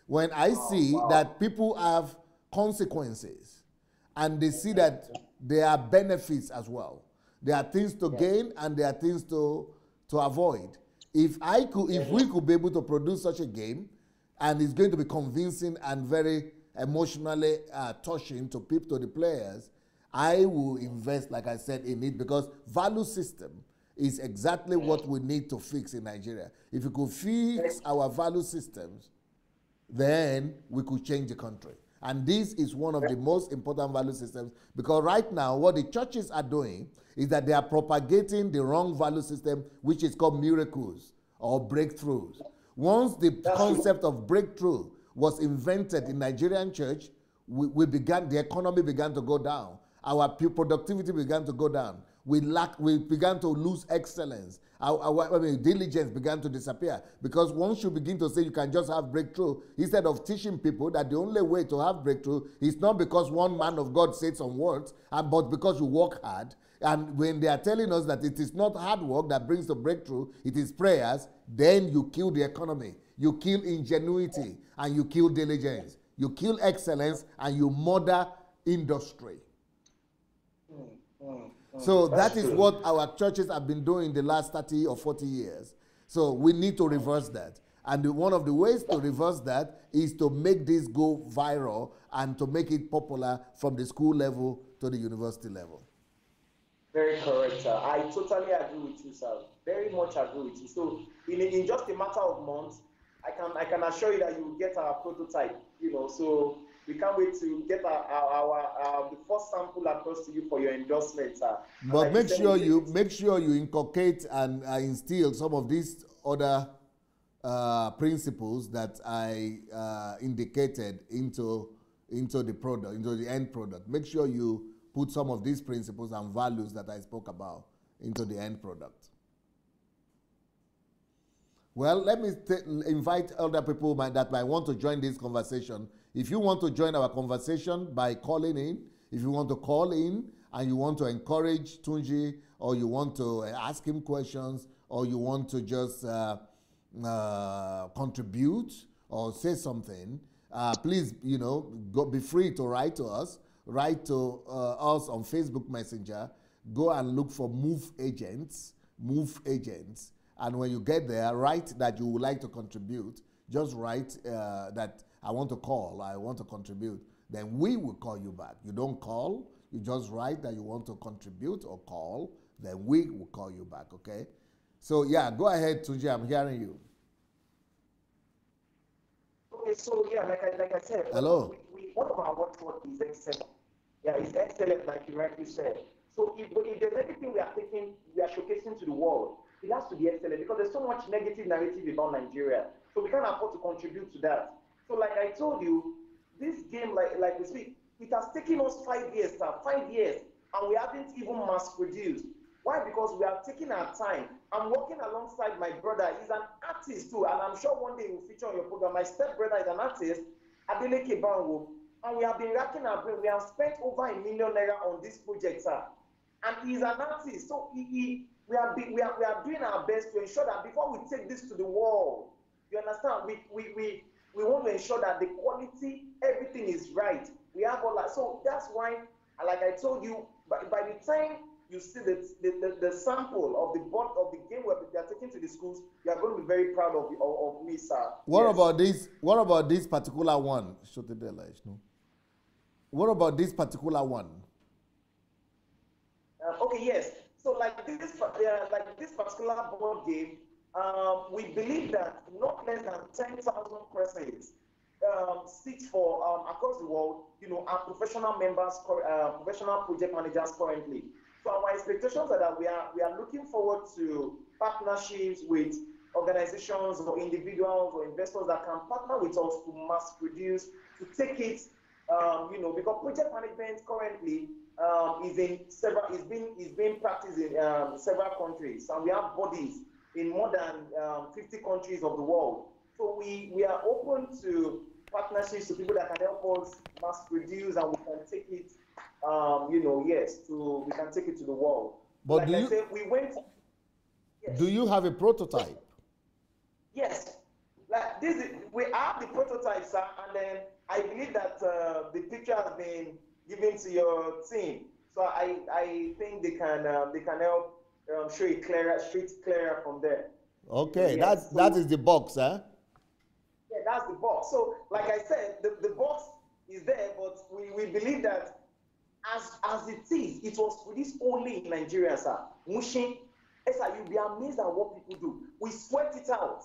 When I see that people have consequences and they see that there are benefits as well. There are things to gain and there are things to avoid. If we could be able to produce such a game, and it's going to be convincing and very emotionally touching to people, to the players, I will invest, like I said, in it, because value system is exactly what we need to fix in Nigeria. If we could fix our value systems, then we could change the country. And this is one of the most important value systems, because right now what the churches are doing is that they are propagating the wrong value system, which is called miracles or breakthroughs. Once the concept of breakthrough was invented in Nigerian church, the economy began to go down. Our productivity began to go down. We began to lose excellence. Diligence began to disappear, because once you begin to say you can just have breakthrough, instead of teaching people that the only way to have breakthrough is not because one man of God said some words, but because you work hard. And when they are telling us that it is not hard work that brings the breakthrough, it is prayers, then you kill the economy. You kill ingenuity and you kill diligence. You kill excellence and you murder industry. So that is what our churches have been doing the last 30 or 40 years. So we need to reverse that. And one of the ways to reverse that is to make this go viral and to make it popular from the school level to the university level. Very correct, sir. I totally agree with you, sir. Very much agree with you. So in just a matter of months, I can assure you that you will get our prototype. So we can't wait to get our the first sample across to you for your endorsement, sir. But make sure you inculcate and instill some of these other principles that I indicated into the product, into the end product. Make sure you put some of these principles and values that I spoke about into the end product. Well, let me invite other people that might want to join this conversation. If you want to join our conversation by calling in, if you want to call in and you want to encourage Tunji, or you want to ask him questions, or you want to just contribute or say something, please, be free to write to us. Write to us on Facebook Messenger. Go and look for Move Agents. And when you get there, write that you would like to contribute. Just write that I want to call, I want to contribute. Then we will call you back. You don't call, you just write that you want to contribute or call, then we will call you back, okay? So yeah, go ahead, Tunji, I'm hearing you. Okay, so yeah, like I said, hello. One of our watchword is excellent. Yeah, it's excellent, like you rightly said. So if there's anything we are showcasing to the world, it has to be excellent, because there's so much negative narrative about Nigeria. So we can't afford to contribute to that. So like I told you, this game, like we speak, it has taken us 5 years, sir, 5 years, and we haven't even mass produced. Why? Because we are taking our time. I'm working alongside my brother. He's an artist too, and I'm sure one day he will feature on your program. My step-brother is an artist, Adetunji Banwo, and we have been racking our brain. We have spent over ₦1 million on this project, sir. and he's an artist. So we are doing our best to ensure that before we take this to the world, you understand, we want to ensure that the quality, everything is right. We have all that. So that's why, like I told you, by the time you see the sample of the board of the game where they are taking to the schools, you are going to be very proud of me, sir. What Yes. about this? What about this particular one? What about this particular one? Okay, yes. So like this particular board game, we believe that not less than 10,000 persons sit for across the world, are professional members, professional project managers currently. So our expectations are that we are looking forward to partnerships with organizations or individuals or investors that can partner with us to mass produce, to take it, because project management currently is being practiced in several countries, and we have bodies in more than 50 countries of the world. So we are open to partnerships to people that can help us mass produce, and we can take it, we can take it to the world. But like I said, we went. Yes. Do you have a prototype? Yes. Like this, we have the prototype, sir, and then I believe that the picture has been given to your team, so I think they can help show it clearer from there. Okay, So, yes. that is the box, huh? Yeah, that's the box. So, like I said, the box is there, but we believe that as it is, it was produced only in Nigeria, sir. Mushin, sir, you'll be amazed at what people do. We sweat it out.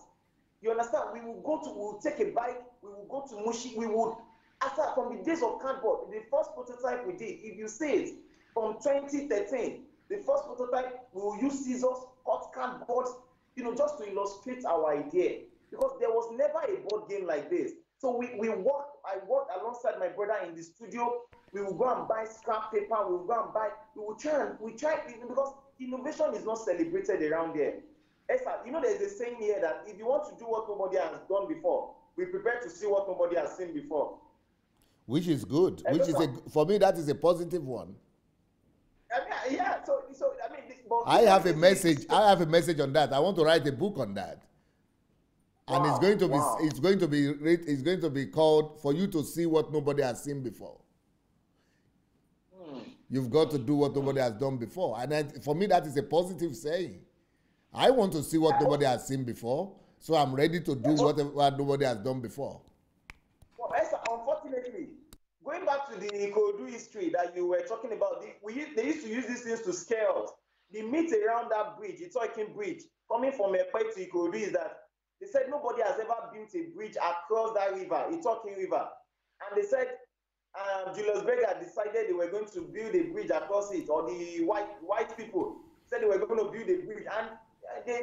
You understand? We will take a bike, we will go to Mushi, we would, after from the days of cardboard, the first prototype we did, if you see it, from 2013, the first prototype, we will use scissors, cut cardboard, just to illustrate our idea. Because there was never a board game like this. So I worked alongside my brother in the studio. We will go and buy scrap paper, we will try, because innovation is not celebrated around here. Esther, there's a saying here that if you want to do what nobody has done before, we prepare to see what nobody has seen before. Which is good. For me, that is a positive one. I mean, yeah. So I mean, I have a message. I have a message on that. I want to write a book on that, and it's going to be called "For You to See What Nobody Has Seen Before." You've got to do what nobody has done before, and for me, that is a positive saying. I want to see what nobody has seen before, so I'm ready to do what nobody has done before. Well, Esther, unfortunately, going back to the Ikorodu history that you were talking about, they used to use these things to scare us. The myth around that bridge, the Itoikin Bridge, coming from Ekpe to Ikorodu, is that they said nobody has ever built a bridge across that river, Itoikin River. And they said Julius Berger decided they were going to build a bridge across it, or the white people said they were going to build a bridge, and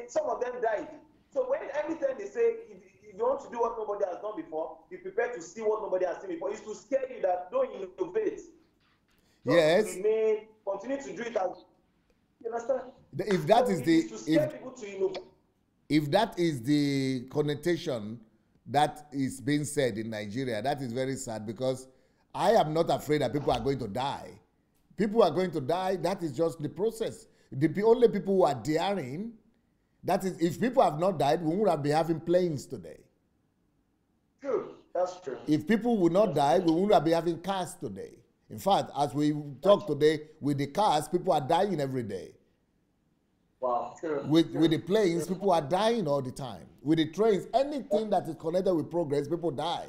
some of them died. So every time they say, if you want to do what nobody has done before, be prepared to see what nobody has seen before. It's to scare you that don't innovate. Yes. Continue to do it as, you understand? If that so is to scare people to innovate. If that is the connotation that is being said in Nigeria, that is very sad, because I am not afraid that people are going to die. People are going to die. That is just the process. The only people who are daring, that is, if people have not died, we would have been having planes today. True, that's true. If people would not die, we would have been having cars today. In fact, as we talk today, with the cars, people are dying every day. Wow, true. With the planes, people are dying all the time. With the trains, anything that is connected with progress, people die.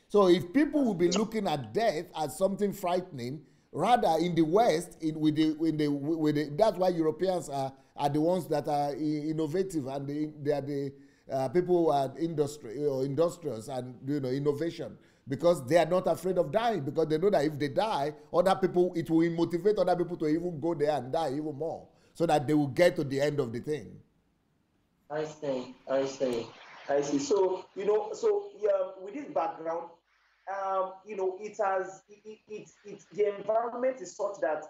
So if people will be looking at death as something frightening, rather in the West, that's why Europeans are the ones that are innovative, and they are the people who are industrious and innovation, because they are not afraid of dying, because they know that if they die, other people, it will motivate other people to even go there and die even more, so that they will get to the end of the thing. I see. So with this background, the environment is such that,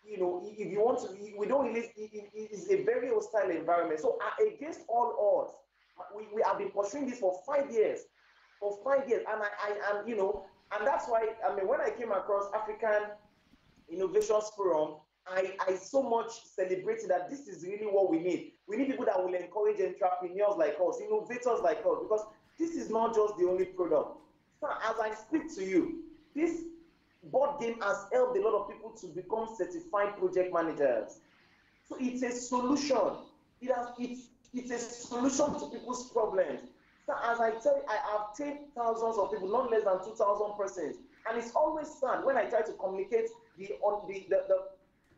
if you want to, we don't really, it's a very hostile environment. So against all odds, we have been pursuing this for 5 years, and that's why, when I came across African Innovations Forum, I so much celebrated that this is really what we need. We need people that will encourage entrepreneurs like us, innovators like us, because this is not just the only product. So as I speak to you, this board game has helped a lot of people to become certified project managers. So it's a solution. It's a solution to people's problems. So as I tell you, I have trained thousands of people, not less than 2,000 persons. And it's always sad when I try to communicate the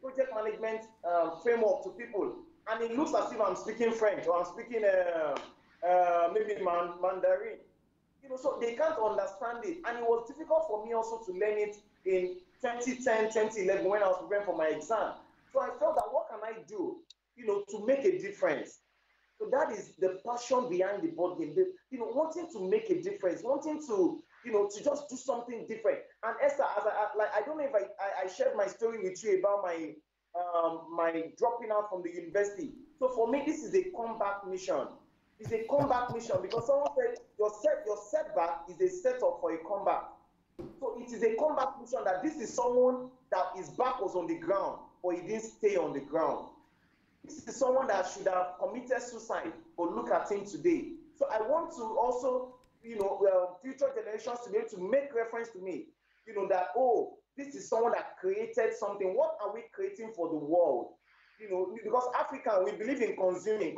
project management framework to people, and it looks as if I'm speaking French or I'm speaking maybe Mandarin. So they can't understand it. And it was difficult for me also to learn it in 2010, 2011 when I was preparing for my exam. So I felt that what can I do, to make a difference? So that is the passion behind the board game. Wanting to make a difference, wanting to just do something different. And Esther, as I don't know if I shared my story with you about my dropping out from the university. So for me, this is a comeback mission. It's a comeback mission because someone said your setback is a setup for a comeback. So it is a comeback mission that this is someone that his back was on the ground, but he didn't stay on the ground. This is someone that should have committed suicide, but look at him today. So I want to also, future generations to be able to make reference to me, that, oh, this is someone that created something. What are we creating for the world? Because African, we believe in consuming.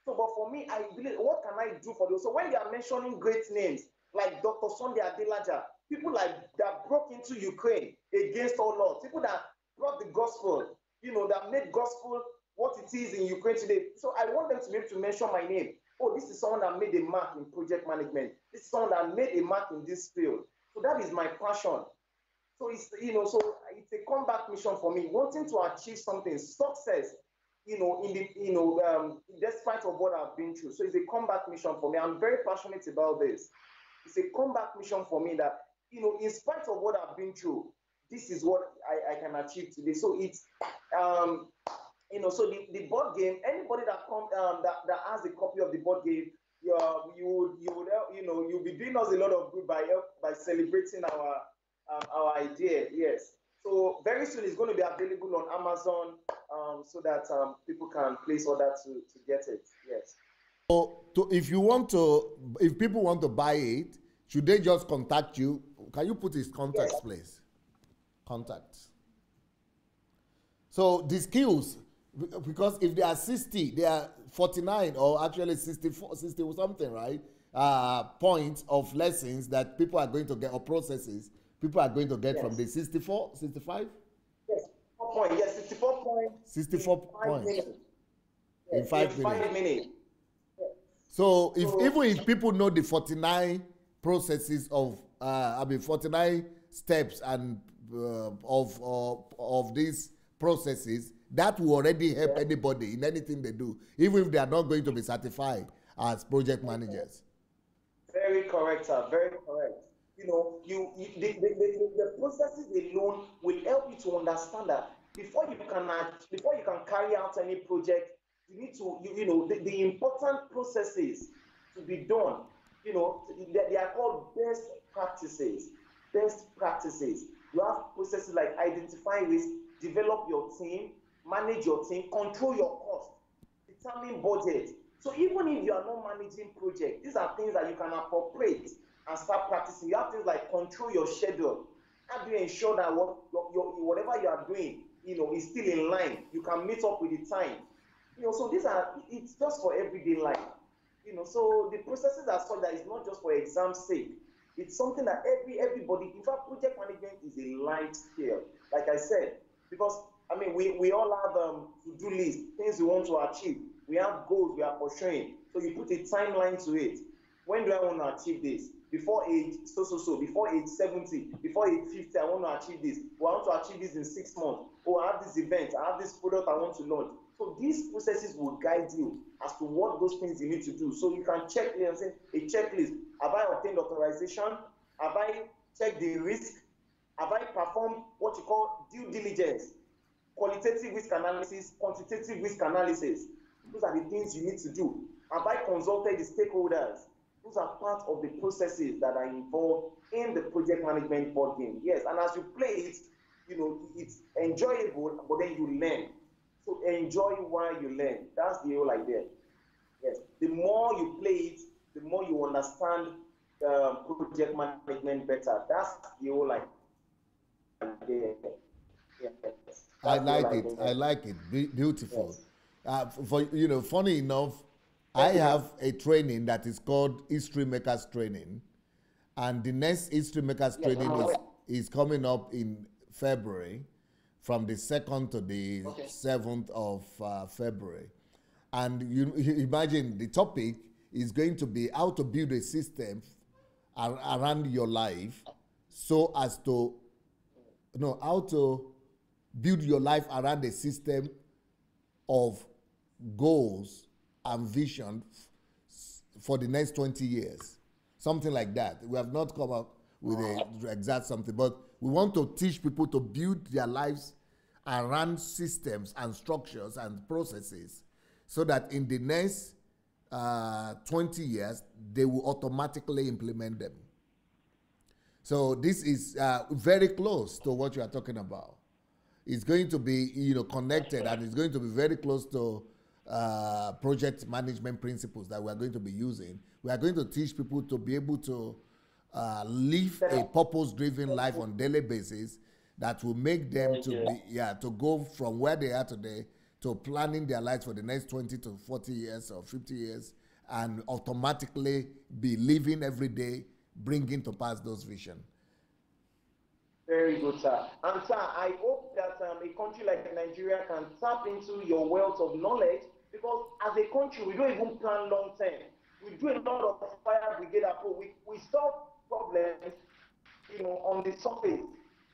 So, but for me, I believe, what can I do for those? So when they are mentioning great names, like Dr. Sunday Adelaja, people like that broke into Ukraine against all odds, people that brought the gospel, that made gospel what it is in Ukraine today. So I want them to be able to mention my name. Oh, this is someone that made a mark in project management. This is someone that made a mark in this field. So that is my passion. So it's it's a comeback mission for me, wanting to achieve something, success, despite of what I've been through. So it's a comeback mission for me. I'm very passionate about this. It's a comeback mission for me that, in spite of what I've been through, this is what I can achieve today. So it's so the board game, anybody that that has a copy of the board game, you'll be doing us a lot of good by celebrating our idea. Yes. So very soon it's going to be available on Amazon, so that people can place order to get it. Yes. So if people want to buy it, should they just contact you? Can you put his contacts, yes, please? Contacts. So the skills, because if they are 60, they are 49 or actually 64, 60 or something, right? Points of lessons that people are going to get, or processes people are going to get, yes, from the 64, 65? Yes, 4 points. Yes, 64 points. 64 points. Minutes. Yes, in 5 minutes. 5 minutes. Yes. So even if people know the 49 processes of, 49 steps and of these processes, that will already help, yes, anybody in anything they do, even if they are not going to be certified as project managers. Very correct, sir. Very correct. The processes alone will help you to understand that before you can carry out any project, you need to the important processes to be done. They are called best practices. Best practices. You have processes like identify risk, develop your team, manage your team, control your cost, determine budget. So even if you are not managing projects, these are things that you can appropriate and start practicing. You have things like control your schedule. How do you ensure that whatever you are doing, is still in line? You can meet up with the time. So it's just for everyday life. So the processes are such that it's not just for exam sake. It's something that everybody, in fact, project management is a life skill, like I said, because we all have to-do lists, things we want to achieve. We have goals we are pursuing. So you put a timeline to it. When do I want to achieve this? Before age so, before age 70, before age 50, I want to achieve this. Or I want to achieve this in 6 months. Or I have this event, I have this product I want to launch. So these processes will guide you as to what those things you need to do. So you can check a checklist. Have I obtained authorization? Have I checked the risk? Have I performed what you call due diligence? Qualitative risk analysis, quantitative risk analysis. Those are the things you need to do. Have I consulted the stakeholders? Those are part of the processes that are involved in the project management board game. Yes, and as you play it, it's enjoyable, but then you learn. So enjoy while you learn. That's the whole idea. Yes. The more you play it, the more you understand project management better. That's the whole idea. Yes. I That's the whole like it. idea. I like it. Beautiful. Yes. For funny enough, I Thank you, sir. have a training that is called History Makers Training, and the next History Makers Yes, I'm Training aware. is coming up in February, from the 2nd to the Okay. 7th of February. And you imagine the topic is going to be how to build a system around your life, so as to know how to build your life around a system of goals and vision for the next 20 years. Something like that. We have not come up with a exact something, but we want to teach people to build their lives around systems and structures and processes, so that in the next 20 years, they will automatically implement them. So this is very close to what you are talking about. It's going to be connected, and it's going to be very close to project management principles that we are going to be using. We are going to teach people to be able to live a purpose-driven life on daily basis that will make them to go from where they are today to planning their lives for the next 20 to 40 years or 50 years, and automatically be living every day, bringing to pass those visions. Very good, sir. And sir, I hope that a country like Nigeria can tap into your wealth of knowledge, because as a country, we don't even plan long term. We do a lot of fire brigade approach. We solve problems, on the surface.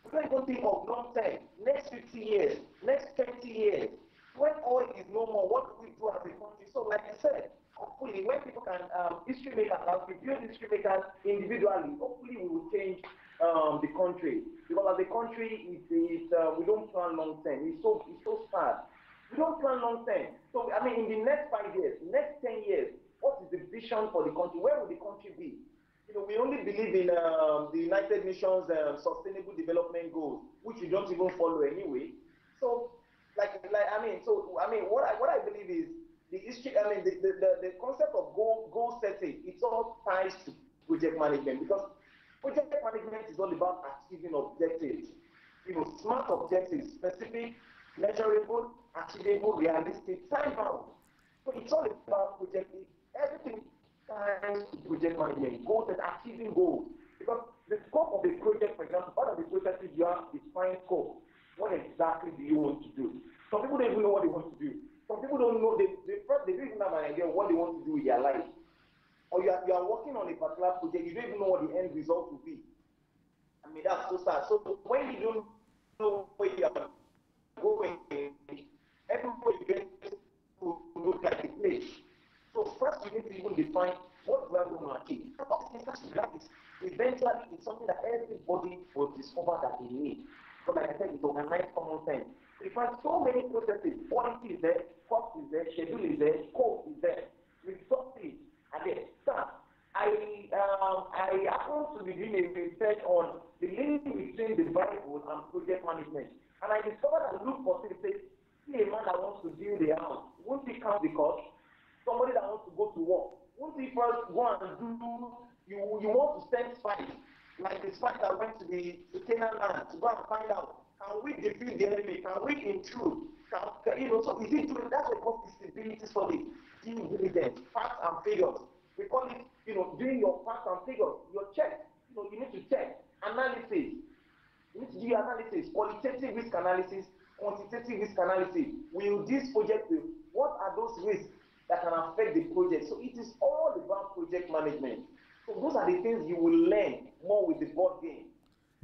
We don't even think of long term, next 50 years, next 20 years. When oil is no more, what do we do as a country? So, like I said, hopefully, when people can, history makers, as we build history makers individually, hopefully we will change the country. Because as a country, we don't plan long term. It's so sad. We don't plan long term. So, I mean, in the next 5 years, next 10 years, what is the vision for the country? Where will the country be? We only believe in the United Nations Sustainable Development Goals, which we don't even follow anyway. So, what I believe is the history. I mean, the concept of goal setting. It's all ties to project management, because project management is all about achieving objectives. Smart objectives, specific, measurable, achievable, realistic, time bound. So it's all about everything ties to project management, goals and achieving goals. Because the scope of the project, for example, part of the processes you have to define scope. What exactly do you want to do? Some people don't even know what they want to do. Some people don't know, they don't even have an idea of what they want to do with their life. Or you are working on a particular project, you don't even know what the end result will be. I mean, that's so sad. So when you don't know where you are going, everywhere you get to look like a place. So first you need to even define what we are going to achieve. Eventually, it's something that everybody will discover that they need. So like I said, it's organized common sense. You find so many processes. Quality is there, cost is there, schedule is there, scope is there, resources are there. So, I happen to be doing a research on the link between the Bible and project management. And I discovered that Luke 14 says, see a man that wants to build a house. Won't he count the cost? Somebody that wants to go to work. Won't he first go and do, you want to send spies, like the spies that went to Canaan land to go and find out, can we defeat the enemy? Can we intrude? So is it doing, that's what we call feasibility study, due diligence, facts and figures. We call it, doing your facts and figures, your check. You need to check. Analysis. You need to do your analysis, qualitative risk analysis, quantitative risk analysis. Will this project do? What are those risks that can affect the project? So it is all about project management. So those are the things you will learn more with the board game.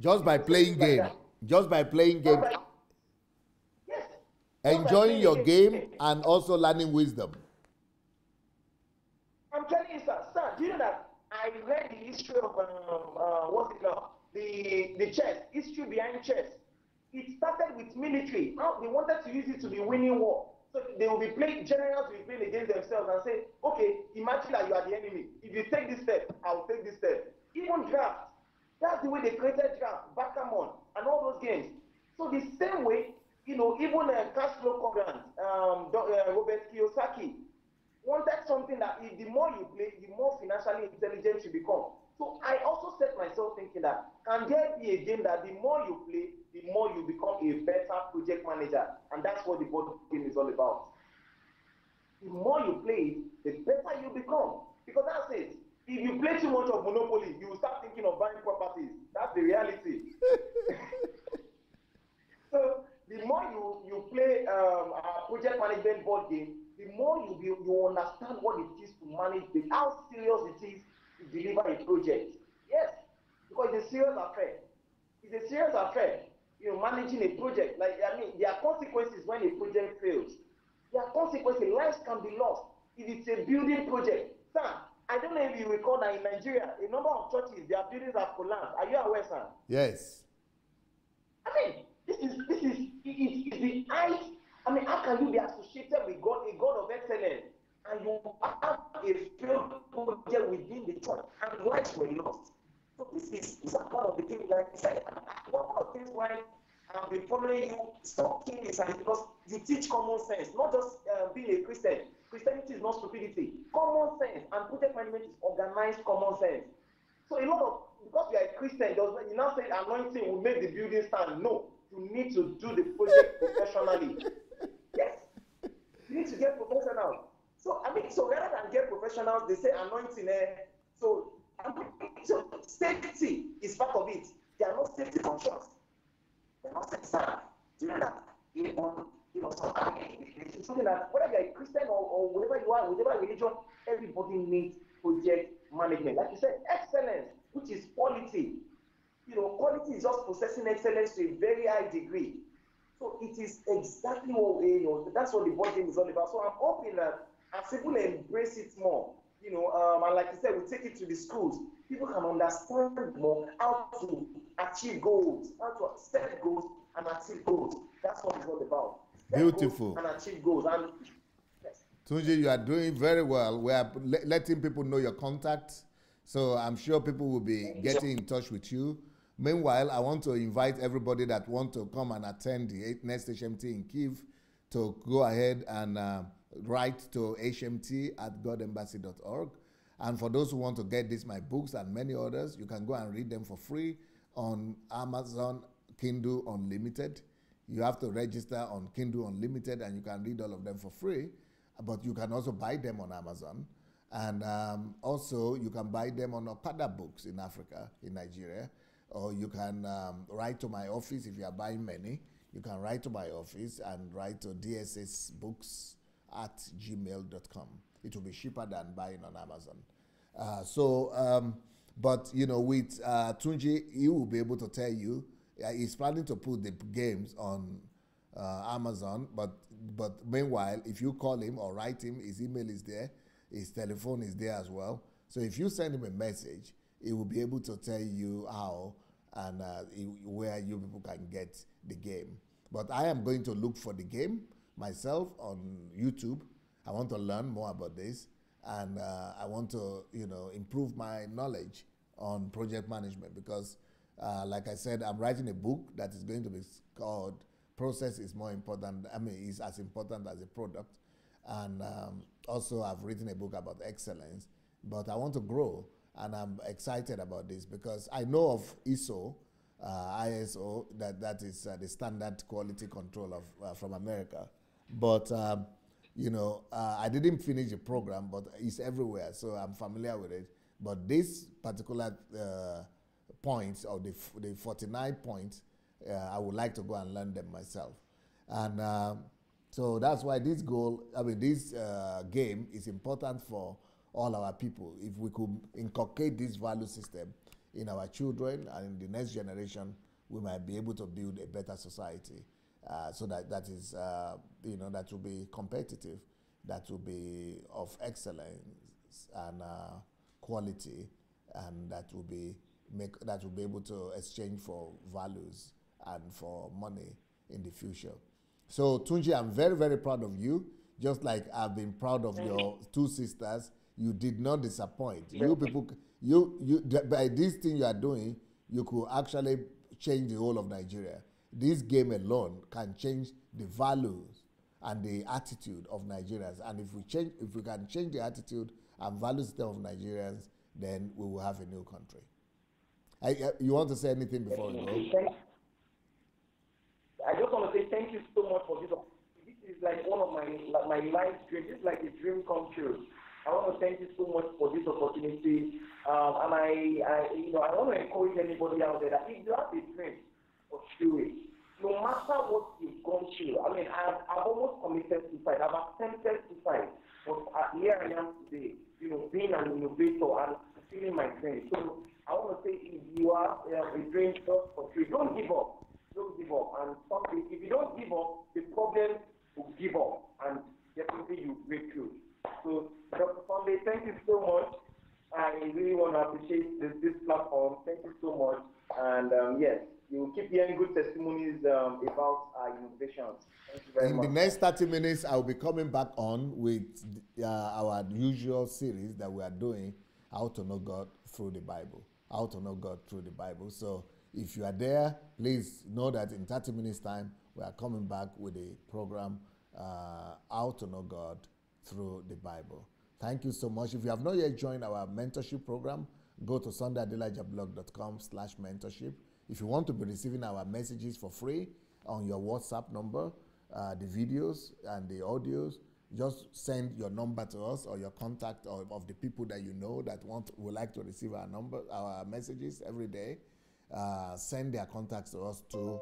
Just by playing game. Like just by playing game. Yes. Enjoying your game and also learning wisdom. I'm telling you, sir, do you know that I read the history of what's it called? The chess, history behind chess. It started with military. Now they wanted to use it to be winning war. So they will be playing, generals will be playing against themselves and say, okay, imagine that you are the enemy. If you take this step, I'll take this step. Even draft. That's the way they created draft, backgammon, and all those games. So the same way, even cash flow quadrant, Robert Kiyosaki wanted something that the more you play, the more financially intelligent you become. So I also set myself thinking that can there be a game that the more you play, the more you become a better project manager, and that's what the board game is all about. The more you play it, the better you become. Because that's it. If you play too much of Monopoly, you will start thinking of buying properties. That's the reality. So the more you play a project management board game, the more you understand what it is to manage how serious it is to deliver a project. Yes, because it's a serious affair. It's a serious affair. Managing a project. There are consequences when a project fails. There are consequences. Lives can be lost if it's a building project. Sir, I don't know if you recall that in Nigeria, a number of churches, their buildings have collapsed. Are you aware, sir? Yes. I mean, this is the height. I mean, how can you be associated with God, a God of excellence, and you have a failed project within the church, and lives were lost? So this is one of the things, like I said, one of the things why I've been following you, stalking this, and because you teach common sense, not just being a Christian. Christianity is not stupidity. Common sense and project management is organized common sense. So a lot of, because you are a Christian, you now say anointing will make the building stand. No, you need to do the project professionally. Yes, you need to get professional. So so rather than get professionals, they say anointing. So safety is part of it. They are not safety conscious. They are not safety. Do you know that? It's something that whether you are a Christian or whatever you are, whatever religion, everybody needs project management. Like you said, excellence, which is quality. Quality is just possessing excellence to a very high degree. So it is exactly what that's what the board game is all about. So I'm hoping that as people embrace it more, and like you said, we take it to the schools. People can understand more how to achieve goals, how to set goals and achieve goals. That's what it's all about. Beautiful. And achieve goals. And yes. Tunji, you are doing very well. We are letting people know your contacts, so I'm sure people will be getting in touch with you. Meanwhile, I want to invite everybody that want to come and attend the next HMT in Kyiv to go ahead and write to hmt@godembassy.org. And for those who want to get my books and many others, you can go and read them for free on Amazon Kindle Unlimited. You have to register on Kindle Unlimited and you can read all of them for free. But you can also buy them on Amazon. And also you can buy them on Okada Books in Africa, in Nigeria. Or you can write to my office if you are buying many. You can write to my office and write to dssbooks@gmail.com. It will be cheaper than buying on Amazon. But with Tunji, he will be able to tell you. He's planning to put the games on Amazon, but meanwhile, if you call him or write him, his email is there, his telephone is there as well. So if you send him a message, he will be able to tell you how and where you people can get the game. But I am going to look for the game myself on YouTube. I want to learn more about this, and I want to improve my knowledge on project management because, like I said, I'm writing a book that is going to be called "Process is More Important." Is as important as a product, and also I've written a book about excellence. But I want to grow. And I'm excited about this because I know of ISO, that is the standard quality control of from America. But I didn't finish the program, but it's everywhere, so I'm familiar with it. But this particular points, or the 49 points, I would like to go and learn them myself. And so that's why this game is important for all our people. If we could inculcate this value system in our children and in the next generation, we might be able to build a better society. So that will be competitive, that will be of excellence and quality, and that will be able to exchange for values and for money in the future. So Tunji, I'm very, very proud of you. Just like I've been proud of your two sisters. You did not disappoint. You people, by this thing you are doing, you could actually change the whole of Nigeria. this game alone can change the values and the attitude of Nigerians. And if we can change the attitude and value system of Nigerians, then we will have a new country. You want to say anything before we go? I just want to say thank you so much for this. This is like one of my life dreams. This is like a dream come true. I want to thank you so much for this opportunity. And I want to encourage anybody out there that if you have a dream, pursue it. No matter what you've gone through. I mean, I've almost committed suicide. I've attempted suicide. But here I am today, being an innovator and fulfilling my dream. So I want to say, if you have a dream, just pursue it. Don't give up. Don't give up. And something, if you don't give up, the problem will give up. And definitely you break through. So, Dr. Sunday, thank you so much. I really want to appreciate this platform. Thank you so much. And yes, you will keep hearing good testimonies about our innovations. Thank you very much. In the next 30 minutes, I'll be coming back on with our usual series that we are doing, How to Know God Through the Bible. How to Know God Through the Bible. So if you are there, please know that in 30 minutes' time, we are coming back with a program, How to Know God Through the Bible. Thank you so much. If you have not yet joined our mentorship program, go to sundayadelajablog.com/mentorship. If you want to be receiving our messages for free on your WhatsApp number, the videos and the audios, just send your number to us or your contact of the people that you know that would like to receive our messages every day. Send their contacts to us to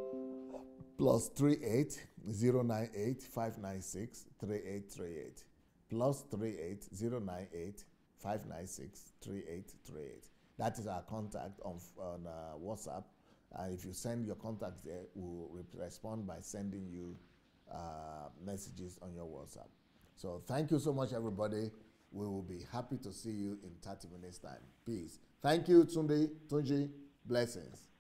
+38 098 596 3838. +38 098 596 3838. That is our contact on WhatsApp. If you send your contacts there, we'll respond by sending you messages on your WhatsApp. So thank you so much, everybody. We will be happy to see you in 30 minutes' time. Peace. Thank you, Tunji. Blessings.